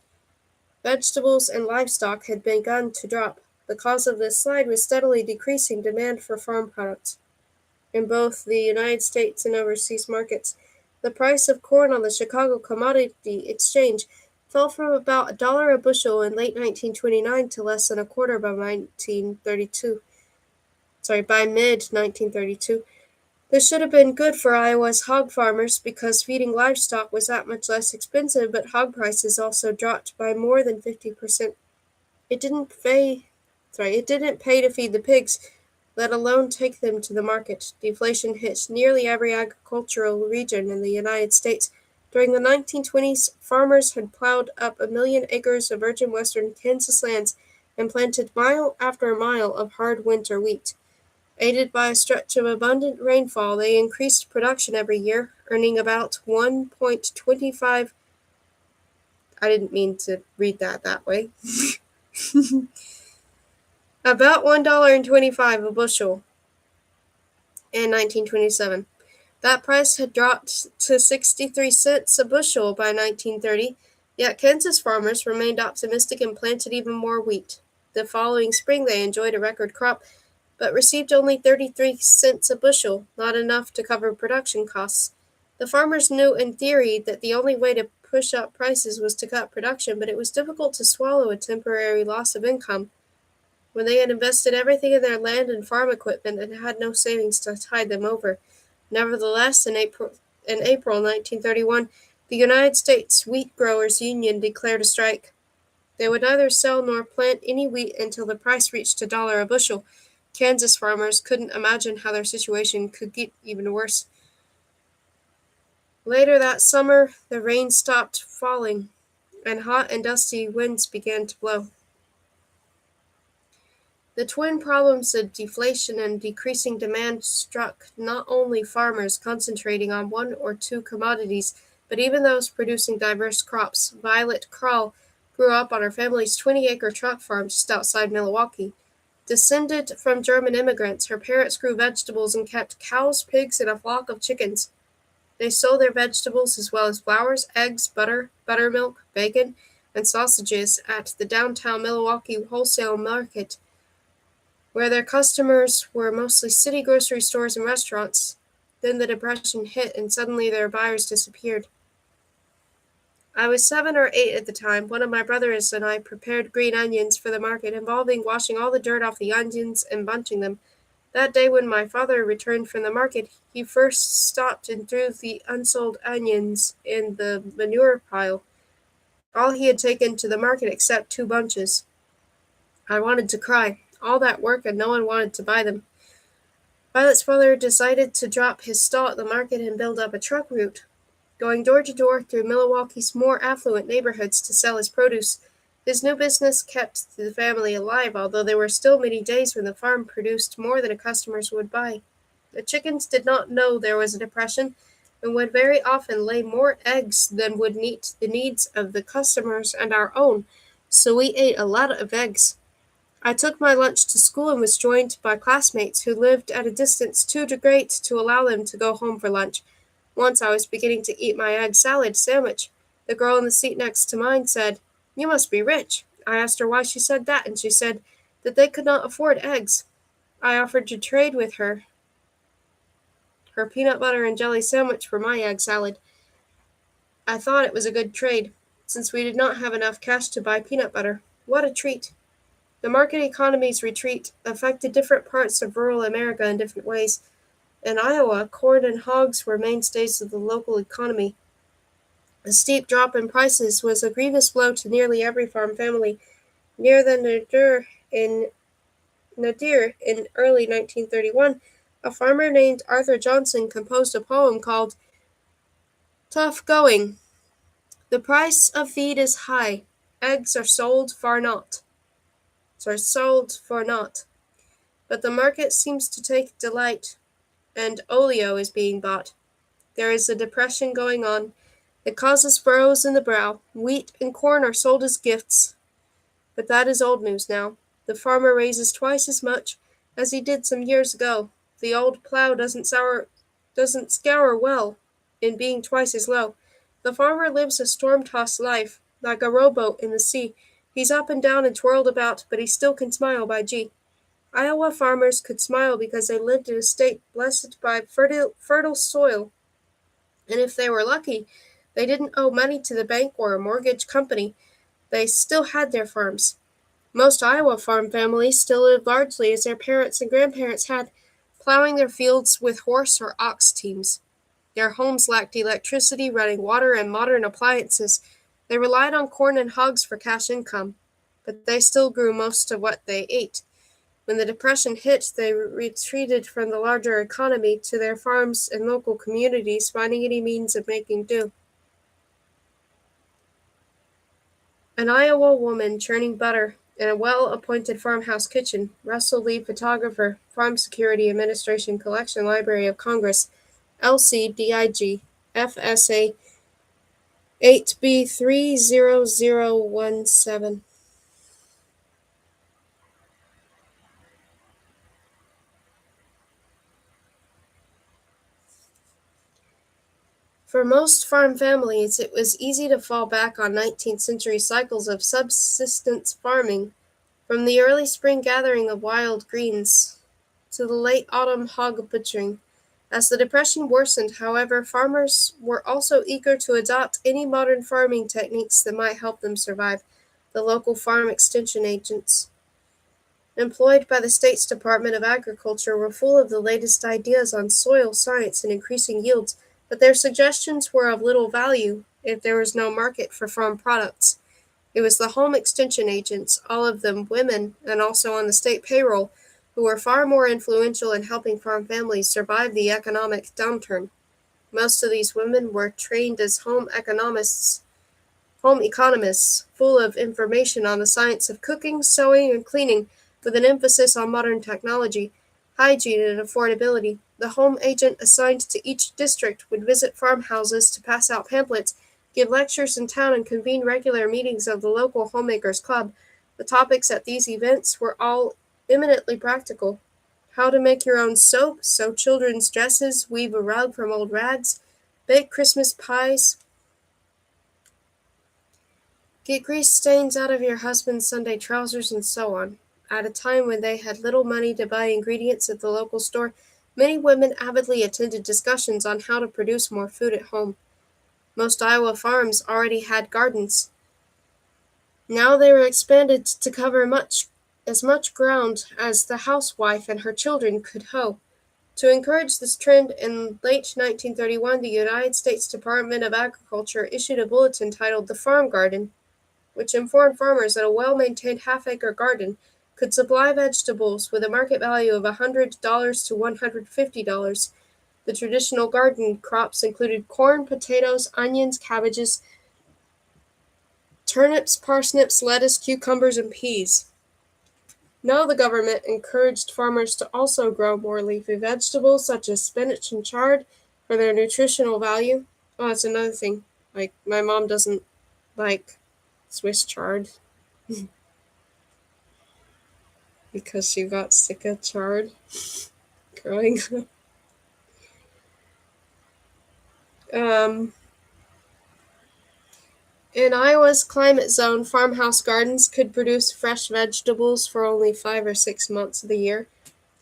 [SPEAKER 1] vegetables, and livestock, had begun to drop. The cause of this slide was steadily decreasing demand for farm products. In both the United States and overseas markets, the price of corn on the Chicago Commodity Exchange fell from about $1 a bushel in late 1929 to less than a quarter by mid-1932. This should have been good for Iowa's hog farmers because feeding livestock was that much less expensive, but hog prices also dropped by more than 50%. It didn't pay to feed the pigs, let alone take them to the market. Deflation hit nearly every agricultural region in the United States. During the 1920s, farmers had plowed up 1 million acres of virgin western Kansas lands and planted mile after mile of hard winter wheat. Aided by a stretch of abundant rainfall, they increased production every year, earning about $1.25 I didn't mean to read that way. About $1.25 a bushel in 1927. That price had dropped to 63 cents a bushel by 1930, yet Kansas farmers remained optimistic and planted even more wheat. The following spring they enjoyed a record crop, but received only 33 cents a bushel, not enough to cover production costs. The farmers knew in theory that the only way to push up prices was to cut production, but it was difficult to swallow a temporary loss of income when they had invested everything in their land and farm equipment and had no savings to tide them over. Nevertheless, in April 1931, the United States Wheat Growers Union declared a strike. They would neither sell nor plant any wheat until the price reached $1 a bushel. Kansas farmers couldn't imagine how their situation could get even worse. Later that summer, the rain stopped falling, and hot and dusty winds began to blow. The twin problems of deflation and decreasing demand struck not only farmers concentrating on one or two commodities, but even those producing diverse crops. Violet Krall grew up on her family's 20-acre truck farm just outside Milwaukee. Descended from German immigrants, her parents grew vegetables and kept cows, pigs, and a flock of chickens. They sold their vegetables as well as flours, eggs, butter, buttermilk, bacon, and sausages at the downtown Milwaukee wholesale market, where their customers were mostly city grocery stores and restaurants. Then the Depression hit, and suddenly their buyers disappeared. I was 7 or 8 at the time. One of my brothers and I prepared green onions for the market, involving washing all the dirt off the onions and bunching them. That day when my father returned from the market, he first stopped and threw the unsold onions in the manure pile, all he had taken to the market except 2 bunches. I wanted to cry. All that work and no one wanted to buy them. Violet's father decided to drop his stall at the market and build up a truck route, going door to door through Milwaukee's more affluent neighborhoods to sell his produce. His new business kept the family alive, although there were still many days when the farm produced more than customers would buy. The chickens did not know there was a depression and would very often lay more eggs than would meet the needs of the customers and our own, so we ate a lot of eggs. I took my lunch to school and was joined by classmates who lived at a distance too great to allow them to go home for lunch. Once I was beginning to eat my egg salad sandwich. The girl in the seat next to mine said, "You must be rich." I asked her why she said that, and she said that they could not afford eggs. I offered to trade with her peanut butter and jelly sandwich for my egg salad. I thought it was a good trade, since we did not have enough cash to buy peanut butter. What a treat! The market economy's retreat affected different parts of rural America in different ways. In Iowa, corn and hogs were mainstays of the local economy. A steep drop in prices was a grievous blow to nearly every farm family. Near the Nadir in early 1931, a farmer named Arthur Johnson composed a poem called "Tough Going." The price of feed is high. Eggs are sold for naught. But the market seems to take delight, and oleo is being bought. There is a depression going on. It causes furrows in the brow. Wheat and corn are sold as gifts. But that is old news now. The farmer raises twice as much as he did some years ago. The old plow doesn't scour well in being twice as low. The farmer lives a storm-tossed life, like a rowboat in the sea. He's up and down and twirled about, but he still can smile by G. Iowa farmers could smile because they lived in a state blessed by fertile soil, and if they were lucky, they didn't owe money to the bank or a mortgage company. They still had their farms. Most Iowa farm families still lived largely as their parents and grandparents had, plowing their fields with horse or ox teams. Their homes lacked electricity, running water, and modern appliances. They relied on corn and hogs for cash income, but they still grew most of what they ate. When the Depression hit, they retreated from the larger economy to their farms and local communities, finding any means of making do. An Iowa woman churning butter in a well-appointed farmhouse kitchen, Russell Lee photographer, Farm Security Administration Collection Library of Congress, LCDIG, FSA, 8B30017. For most farm families, it was easy to fall back on 19th century cycles of subsistence farming, from the early spring gathering of wild greens to the late autumn hog butchering. As the Depression worsened, however, farmers were also eager to adopt any modern farming techniques that might help them survive. The local farm extension agents, employed by the state's Department of Agriculture, were full of the latest ideas on soil science and increasing yields, but their suggestions were of little value if there was no market for farm products. It was the home extension agents, all of them women and also on the state payroll, who were far more influential in helping farm families survive the economic downturn. Most of these women were trained as home economists, full of information on the science of cooking, sewing, and cleaning, with an emphasis on modern technology, hygiene, and affordability. The home agent assigned to each district would visit farmhouses to pass out pamphlets, give lectures in town, and convene regular meetings of the local homemakers club. The topics at these events were all eminently practical: how to make your own soap, sew children's dresses, weave a rug from old rags, bake Christmas pies, get grease stains out of your husband's Sunday trousers, and so on. At a time when they had little money to buy ingredients at the local store, many women avidly attended discussions on how to produce more food at home. Most Iowa farms already had gardens. Now they were expanded to cover as much ground as the housewife and her children could hoe. To encourage this trend, in late 1931, the United States Department of Agriculture issued a bulletin titled "The Farm Garden," which informed farmers that a well-maintained half-acre garden could supply vegetables with a market value of $100 to $150. The traditional garden crops included corn, potatoes, onions, cabbages, turnips, parsnips, lettuce, cucumbers, and peas. Now the government encouraged farmers to also grow more leafy vegetables such as spinach and chard for their nutritional value. Oh, that's another thing. Like, my mom doesn't like Swiss chard because she got sick of chard growing up. In Iowa's climate zone, farmhouse gardens could produce fresh vegetables for only 5 or 6 months of the year.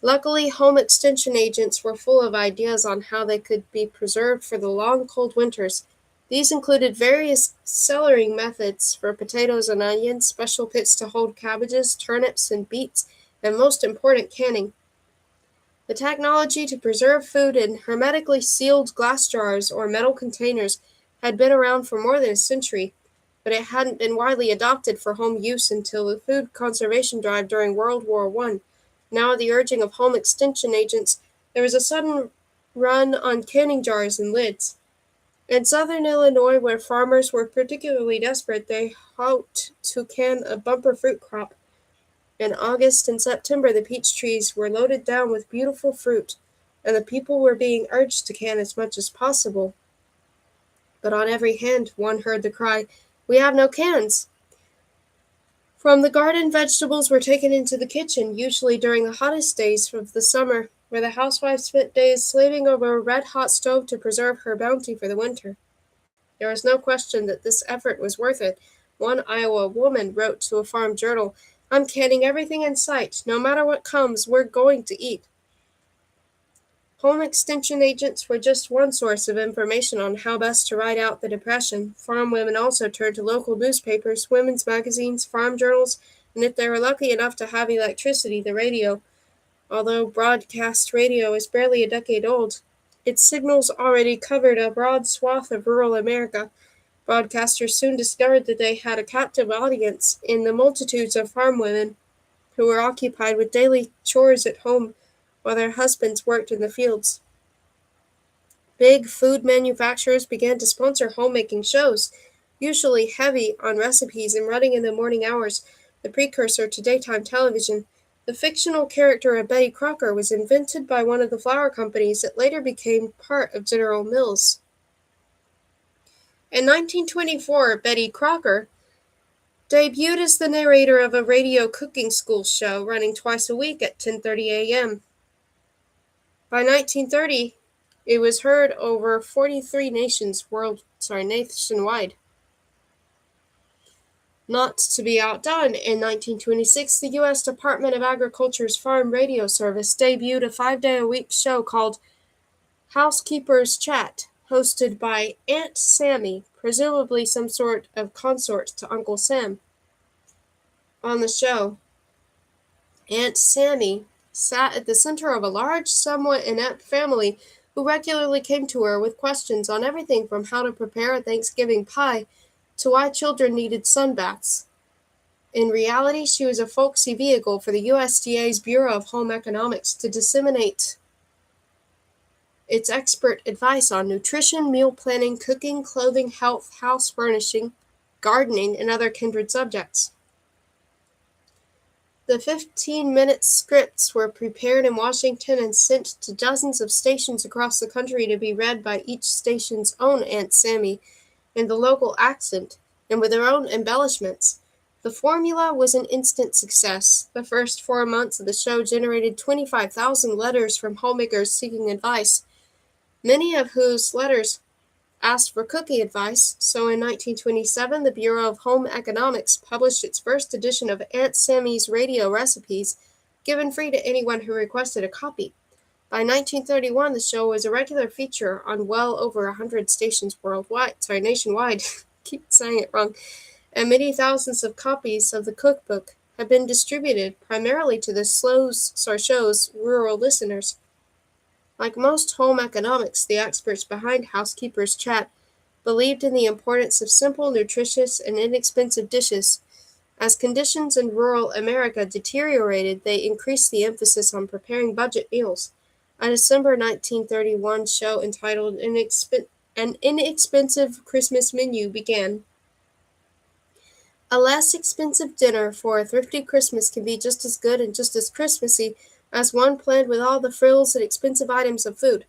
[SPEAKER 1] Luckily, home extension agents were full of ideas on how they could be preserved for the long, cold winters. These included various cellaring methods for potatoes and onions, special pits to hold cabbages, turnips, and beets, and most important, canning. The technology to preserve food in hermetically sealed glass jars or metal containers had been around for more than a century, but it hadn't been widely adopted for home use until the food conservation drive during World War I. Now, at the urging of home extension agents, there was a sudden run on canning jars and lids. In southern Illinois, where farmers were particularly desperate, they hoped to can a bumper fruit crop. In August and September, the peach trees were loaded down with beautiful fruit, and the people were being urged to can as much as possible. But on every hand, one heard the cry, "We have no cans!" From the garden, vegetables were taken into the kitchen, usually during the hottest days of the summer, where the housewife spent days slaving over a red-hot stove to preserve her bounty for the winter. There was no question that this effort was worth it. One Iowa woman wrote to a farm journal, "I'm canning everything in sight. No matter what comes, we're going to eat." Home extension agents were just one source of information on how best to ride out the Depression. Farm women also turned to local newspapers, women's magazines, farm journals, and if they were lucky enough to have electricity, the radio. Although broadcast radio is barely a decade old, its signals already covered a broad swath of rural America. Broadcasters soon discovered that they had a captive audience in the multitudes of farm women who were occupied with daily chores at home while their husbands worked in the fields. Big food manufacturers began to sponsor homemaking shows, usually heavy on recipes and running in the morning hours, the precursor to daytime television. The fictional character of Betty Crocker was invented by one of the flour companies that later became part of General Mills. In 1924, Betty Crocker debuted as the narrator of a radio cooking school show running twice a week at 10:30 a.m. By 1930, it was heard over 43 nationwide. Not to be outdone, in 1926, the U.S. Department of Agriculture's Farm Radio Service debuted a 5-day-a-week show called Housekeeper's Chat, hosted by Aunt Sammy, presumably some sort of consort to Uncle Sam. On the show, Aunt Sammy sat at the center of a large, somewhat inept family who regularly came to her with questions on everything from how to prepare a Thanksgiving pie to why children needed sunbaths. In reality, she was a folksy vehicle for the USDA's Bureau of Home Economics to disseminate its expert advice on nutrition, meal planning, cooking, clothing, health, house furnishing, gardening, and other kindred subjects. The 15-minute scripts were prepared in Washington and sent to dozens of stations across the country to be read by each station's own Aunt Sammy in the local accent and with their own embellishments. The formula was an instant success. The first 4 months of the show generated 25,000 letters from homemakers seeking advice, many of whose letters asked for cooking advice. So in 1927, the Bureau of Home Economics published its first edition of Aunt Sammy's Radio Recipes, given free to anyone who requested a copy. By 1931, the show was a regular feature on well over 100 stations nationwide. Keep saying it wrong. And many thousands of copies of the cookbook have been distributed primarily to the show's rural listeners. Like most home economics, the experts behind Housekeeper's Chat believed in the importance of simple, nutritious, and inexpensive dishes. As conditions in rural America deteriorated, they increased the emphasis on preparing budget meals. A December 1931 show entitled An Inexpensive Christmas Menu began. A less expensive dinner for a thrifty Christmas can be just as good and just as Christmassy as one planned with all the frills and expensive items of food.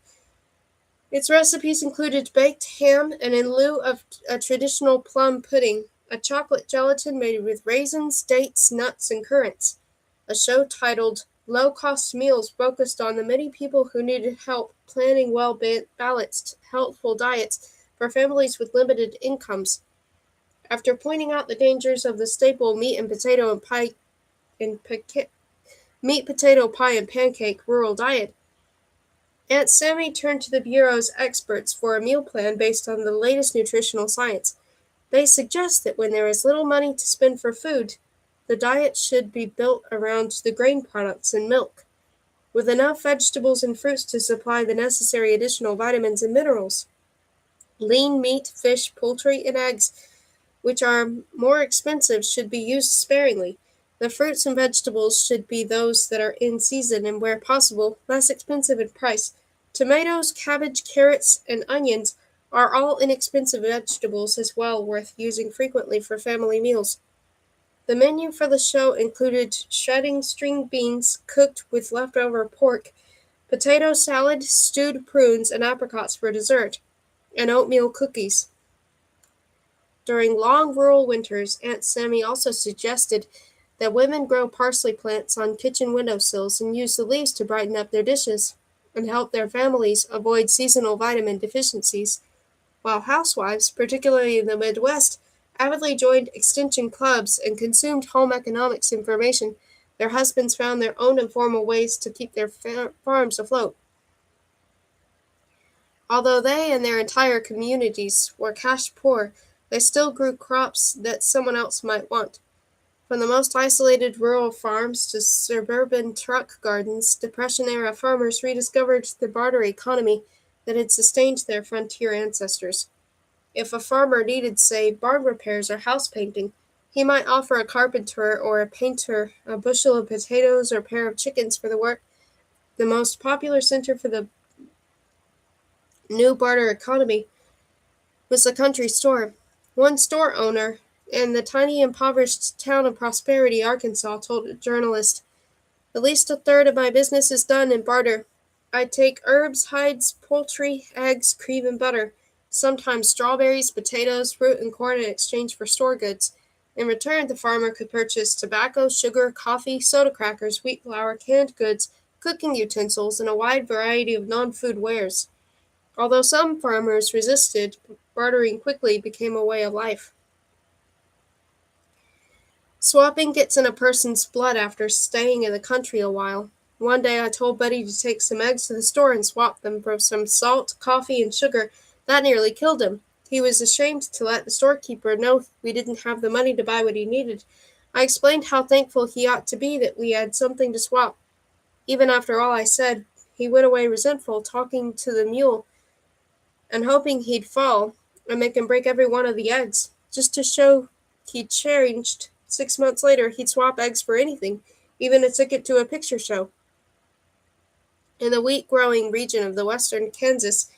[SPEAKER 1] Its recipes included baked ham and, in lieu of a traditional plum pudding, a chocolate gelatin made with raisins, dates, nuts, and currants. A show titled Low-Cost Meals focused on the many people who needed help planning well-balanced, healthful diets for families with limited incomes. After pointing out the dangers of the staple meat, potato pie, and pancake rural diet, Aunt Sammy turned to the Bureau's experts for a meal plan based on the latest nutritional science. They suggest that when there is little money to spend for food, the diet should be built around the grain products and milk, with enough vegetables and fruits to supply the necessary additional vitamins and minerals. Lean meat, fish, poultry, and eggs, which are more expensive, should be used sparingly. The fruits and vegetables should be those that are in season and, where possible, less expensive in price. Tomatoes, cabbage, carrots, and onions are all inexpensive vegetables as well, worth using frequently for family meals. The menu for the show included shredding string beans cooked with leftover pork, potato salad, stewed prunes, and apricots for dessert, and oatmeal cookies. During long rural winters, Aunt Sammy also suggested that women grow parsley plants on kitchen windowsills and use the leaves to brighten up their dishes and help their families avoid seasonal vitamin deficiencies, while housewives, particularly in the Midwest, avidly joined extension clubs and consumed home economics information. Their husbands found their own informal ways to keep their farms afloat. Although they and their entire communities were cash poor, they still grew crops that someone else might want. From the most isolated rural farms to suburban truck gardens, Depression-era farmers rediscovered the barter economy that had sustained their frontier ancestors. If a farmer needed, say, barn repairs or house painting, he might offer a carpenter or a painter a bushel of potatoes or a pair of chickens for the work. The most popular center for the new barter economy was the country store. One store owner in the tiny impoverished town of Prosperity, Arkansas, told a journalist, "At least a third of my business is done in barter. I take herbs, hides, poultry, eggs, cream, and butter. sometimes strawberries, potatoes, fruit, and corn in exchange for store goods. In return, the farmer could purchase tobacco, sugar, coffee, soda crackers, wheat flour, canned goods, cooking utensils, and a wide variety of non-food wares. Although some farmers resisted, bartering quickly became a way of life. Swapping gets in a person's blood after staying in the country a while. One day I told Buddy to take some eggs to the store and swap them for some salt, coffee, and sugar. That nearly killed him. He was ashamed to let the storekeeper know we didn't have the money to buy what he needed. I explained how thankful he ought to be that we had something to swap. Even after all I said, he went away resentful, talking to the mule and hoping he'd fall and make him break every one of the eggs, just to show he'd changed. 6 months later, he'd swap eggs for anything, even a ticket to a picture show. In the wheat-growing region of the western Kansas,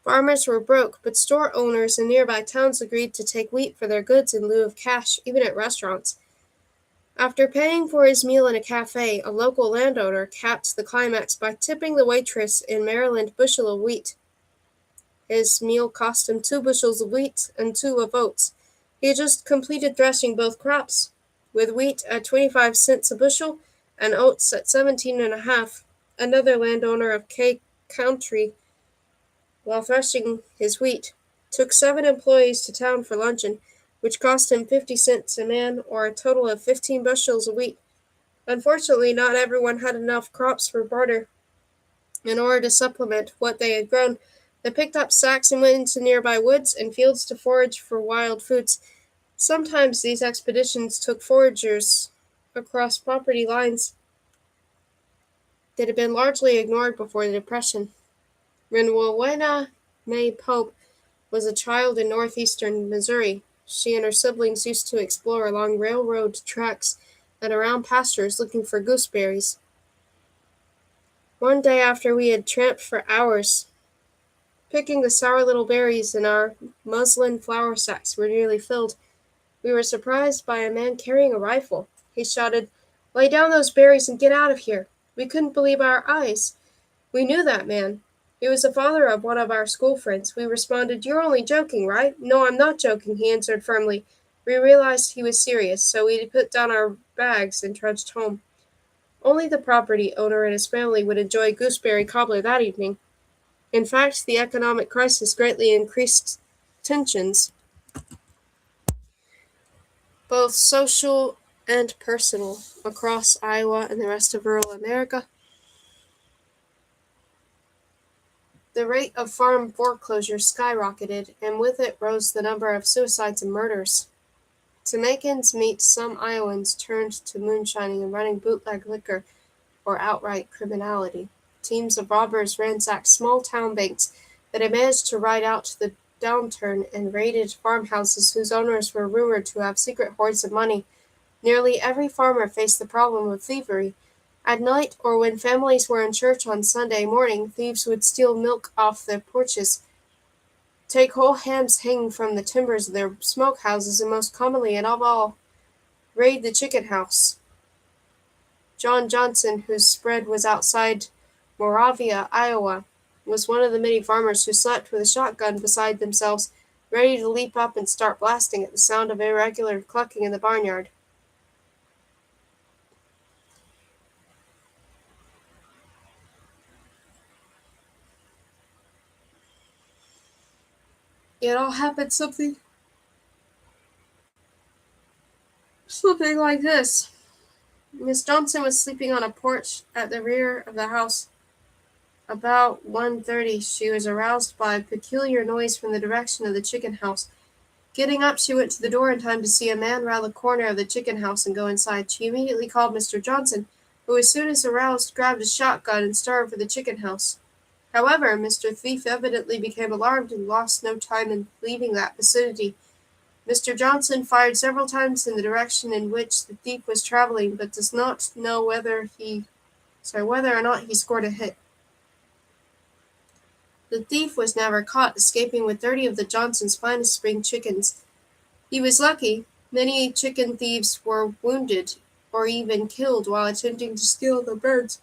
[SPEAKER 1] farmers were broke, but store owners in nearby towns agreed to take wheat for their goods in lieu of cash, even at restaurants. After paying for his meal in a cafe, a local landowner capped the climax by tipping the waitress in Maryland bushel of wheat. His meal cost him 2 bushels of wheat and 2 of oats. He had just completed threshing both crops, with wheat at 25 cents a bushel and oats at 17 and a half. Another landowner of K Country, while threshing his wheat, took 7 employees to town for luncheon, which cost him 50 cents a man, or a total of 15 bushels of wheat. Unfortunately, not everyone had enough crops for barter. In order to supplement what they had grown, they picked up sacks and went into nearby woods and fields to forage for wild foods. Sometimes these expeditions took foragers across property lines that had been largely ignored before the Depression. When Rowena May Pope was a child in northeastern Missouri, she and her siblings used to explore along railroad tracks and around pastures looking for gooseberries. One day after we had tramped for hours, picking the sour little berries in our muslin flour sacks were nearly filled, we were surprised by a man carrying a rifle. He shouted, "Lay down those berries and get out of here." We couldn't believe our eyes. We knew that man. He was the father of one of our school friends. We responded, "You're only joking, right?" "No, I'm not joking," he answered firmly. We realized he was serious, so we put down our bags and trudged home. Only the property owner and his family would enjoy gooseberry cobbler that evening. In fact, the economic crisis greatly increased tensions, both social and personal, across Iowa and the rest of rural America. The rate of farm foreclosures skyrocketed, and with it rose the number of suicides and murders. To make ends meet, some Iowans turned to moonshining and running bootleg liquor or outright criminality. Teams of robbers ransacked small town banks that had managed to ride out the downturn and raided farmhouses whose owners were rumored to have secret hoards of money. Nearly every farmer faced the problem of thievery. At night, or when families were in church on Sunday morning, thieves would steal milk off their porches, take whole hams hanging from the timbers of their smokehouses, and most commonly and of all, raid the chicken house. John Johnson, whose spread was outside Moravia, Iowa, was one of the many farmers who slept with a shotgun beside themselves, ready to leap up and start blasting at the sound of irregular clucking in the barnyard. It all happened something like this. Miss Johnson was sleeping on a porch at the rear of the house. About 1:30, she was aroused by a peculiar noise from the direction of the chicken house. Getting up, she went to the door in time to see a man round the corner of the chicken house and go inside. She immediately called Mr. Johnson, who, as soon as aroused, grabbed a shotgun and started for the chicken house. However, Mr. Thief evidently became alarmed and lost no time in leaving that vicinity. Mr. Johnson fired several times in the direction in which the thief was traveling, but does not know whether or not he scored a hit. The thief was never caught, escaping with 30 of the Johnsons' finest spring chickens. He was lucky. Many chicken thieves were wounded or even killed while attempting to steal the birds.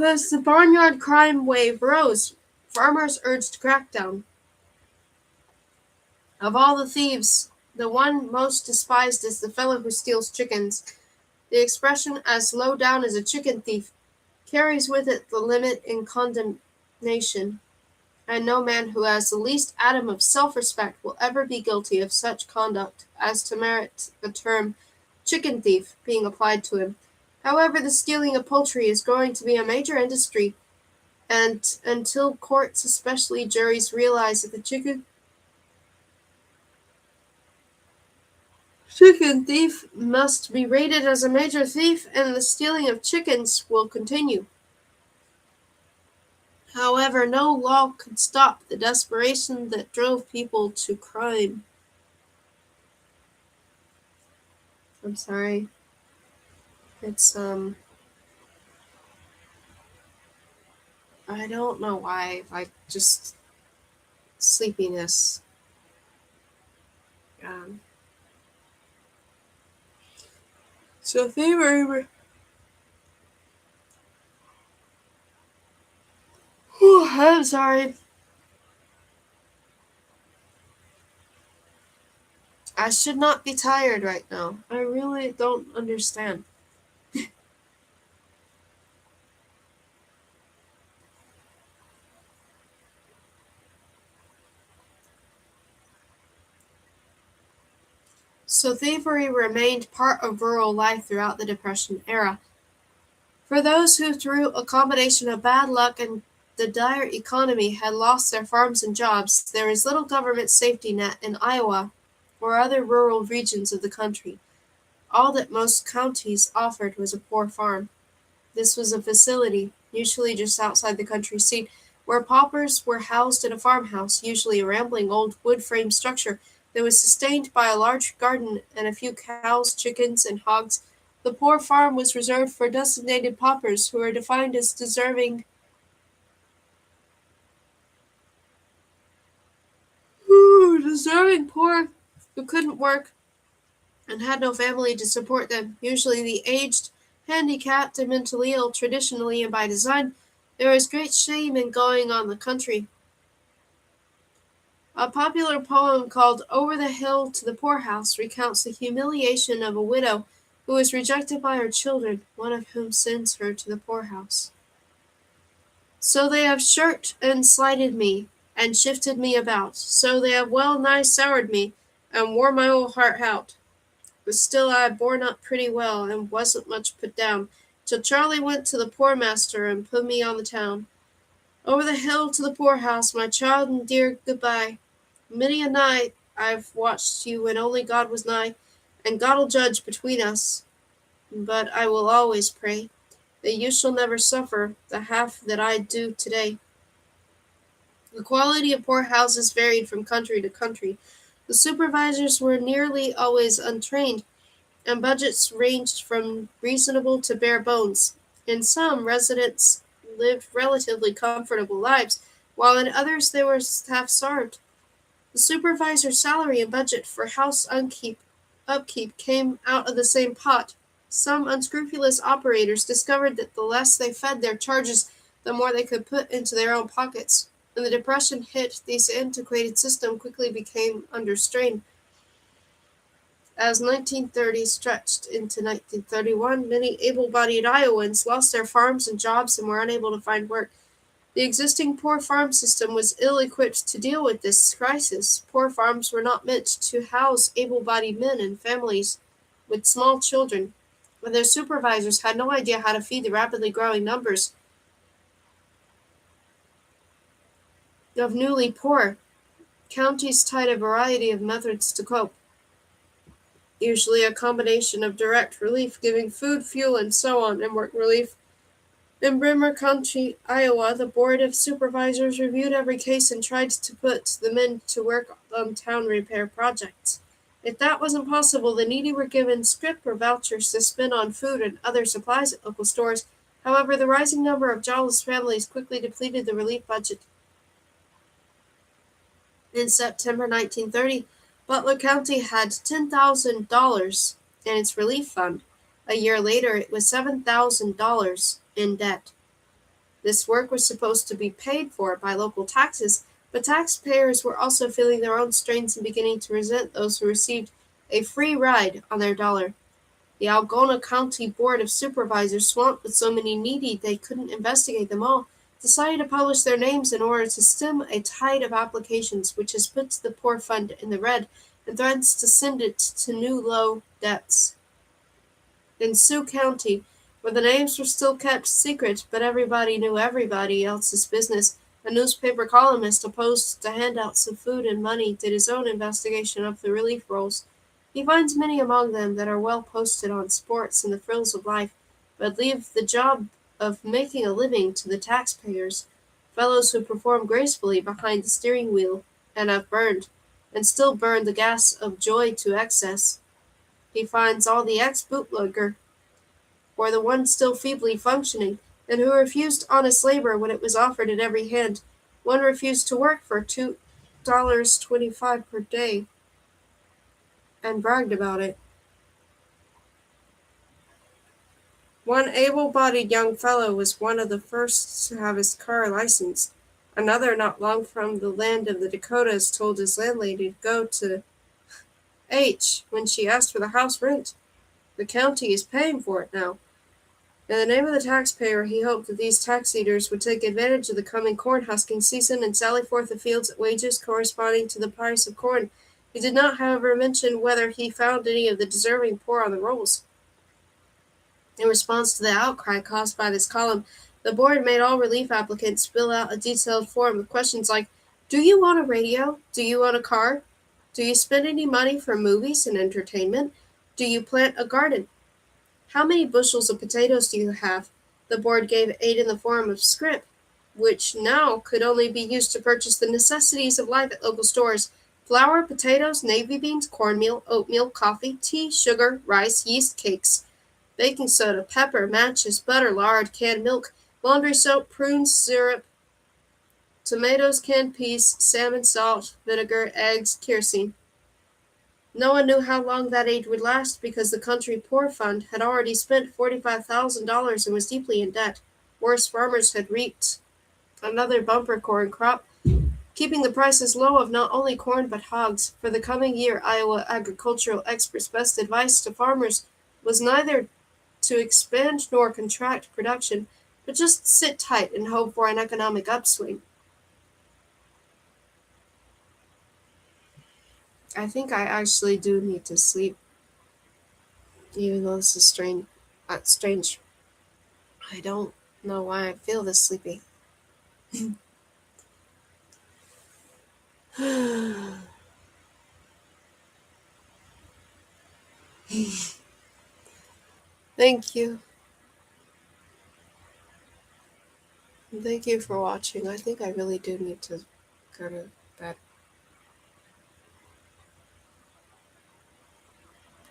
[SPEAKER 1] As the barnyard crime wave rose, Farmers urged crackdown. Of all the thieves, the one most despised is the fellow who steals chickens. The expression "as low down as a chicken thief" carries with it the limit in condemnation, and no man who has the least atom of self-respect will ever be guilty of such conduct as to merit the term chicken thief being applied to him. However, the stealing of poultry is growing to be a major industry, and until courts, especially juries, realize that the chicken thief must be rated as a major thief, and the stealing of chickens will continue. However, no law could stop the desperation that drove people to crime. I'm sorry. It's, I don't know why, just sleepiness. Um, so they were, I'm sorry. I should not be tired right now. I really don't understand. So thievery remained part of rural life throughout the Depression era. For those who, through a combination of bad luck and the dire economy, had lost their farms and jobs, there was little government safety net in Iowa or other rural regions of the country. All that most counties offered was a poor farm. This was a facility, usually just outside the country seat, where paupers were housed in a farmhouse, usually a rambling old wood-frame structure that was sustained by a large garden and a few cows, chickens, and hogs. The poor farm was reserved for designated paupers who were defined as deserving poor who couldn't work and had no family to support them, usually the aged, handicapped, and mentally ill. Traditionally and by design, there is great shame in going on the country. A popular poem called "Over the Hill to the Poorhouse" recounts the humiliation of a widow who is rejected by her children, one of whom sends her to the poorhouse. So they have shirked and slighted me, and shifted me about, so they have well nigh soured me, and wore my old heart out. But still I borne up pretty well, and wasn't much put down, till Charlie went to the poor master, and put me on the town. Over the hill to the poorhouse, my child and dear, good-bye. Many a night I've watched you when only God was nigh, and God'll judge between us. But I will always pray that you shall never suffer the half that I do today. The quality of poor houses varied from country to country. The supervisors were nearly always untrained, and budgets ranged from reasonable to bare bones. In some, residents lived relatively comfortable lives, while in others they were half-starved. The supervisor's salary and budget for house upkeep came out of the same pot. Some unscrupulous operators discovered that the less they fed their charges, the more they could put into their own pockets. When the Depression hit, this antiquated system quickly became under strain. As 1930 stretched into 1931, many able-bodied Iowans lost their farms and jobs and were unable to find work. The existing poor farm system was ill-equipped to deal with this crisis. Poor farms were not meant to house able-bodied men and families with small children, and their supervisors had no idea how to feed the rapidly growing numbers of newly poor. Counties tried a variety of methods to cope, usually a combination of direct relief, giving food, fuel, and so on, and work relief. In Bremer County, Iowa, the Board of Supervisors reviewed every case and tried to put the men to work on town repair projects. If that wasn't possible, the needy were given scrip or vouchers to spend on food and other supplies at local stores. However, the rising number of jobless families quickly depleted the relief budget. In September 1930, Butler County had $10,000 in its relief fund. A year later, it was $7,000 in debt. This work was supposed to be paid for by local taxes, but taxpayers were also feeling their own strains and beginning to resent those who received a free ride on their dollar. The Algona County Board of Supervisors, swamped with so many needy they couldn't investigate them all, decided to publish their names in order to stem a tide of applications which has put the poor fund in the red and threatens to send it to new low depths. In Sioux County, where the names were still kept secret but everybody knew everybody else's business, a newspaper columnist opposed to handouts of food and money did his own investigation of the relief rolls. He finds many among them that are well posted on sports and the frills of life, but leave the job of making a living to the taxpayers, fellows who perform gracefully behind the steering wheel, and have burned, and still burn the gas of joy to excess. He finds all the ex-bootlegger, or the one still feebly functioning, and who refused honest labor when it was offered at every hand. One refused to work for $2.25 per day, and bragged about it. One able-bodied young fellow was one of the first to have his car licensed. Another, not long from the land of the Dakotas, told his landlady to go to H when she asked for the house rent. The county is paying for it now. In the name of the taxpayer, he hoped that these tax eaters would take advantage of the coming corn husking season and sally forth the fields at wages corresponding to the price of corn. He did not, however, mention whether he found any of the deserving poor on the rolls. In response to the outcry caused by this column, the board made all relief applicants fill out a detailed form with questions like, "Do you own a radio? Do you own a car? Do you spend any money for movies and entertainment? Do you plant a garden? How many bushels of potatoes do you have?" The board gave aid in the form of scrip, which now could only be used to purchase the necessities of life at local stores: flour, potatoes, navy beans, cornmeal, oatmeal, coffee, tea, sugar, rice, yeast, cakes, baking soda, pepper, matches, butter, lard, canned milk, laundry soap, prunes, syrup, tomatoes, canned peas, salmon, salt, vinegar, eggs, kerosene. No one knew how long that aid would last because the Country Poor Fund had already spent $45,000 and was deeply in debt. Worse, farmers had reaped another bumper corn crop, keeping the prices low of not only corn but hogs. For the coming year, Iowa agricultural experts' best advice to farmers was neither to expand nor contract production, but just sit tight and hope for an economic upswing. I think I actually do need to sleep, even though this is strange. I don't know why I feel this sleepy. Thank you. Thank you for watching. I think I really do need to go to bed.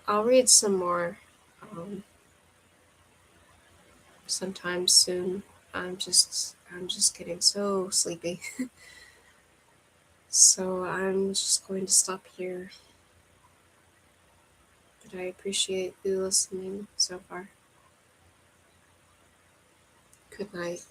[SPEAKER 1] I'll read some more sometime soon. I'm just getting so sleepy. So I'm just going to stop here. But I appreciate you listening so far. Good night.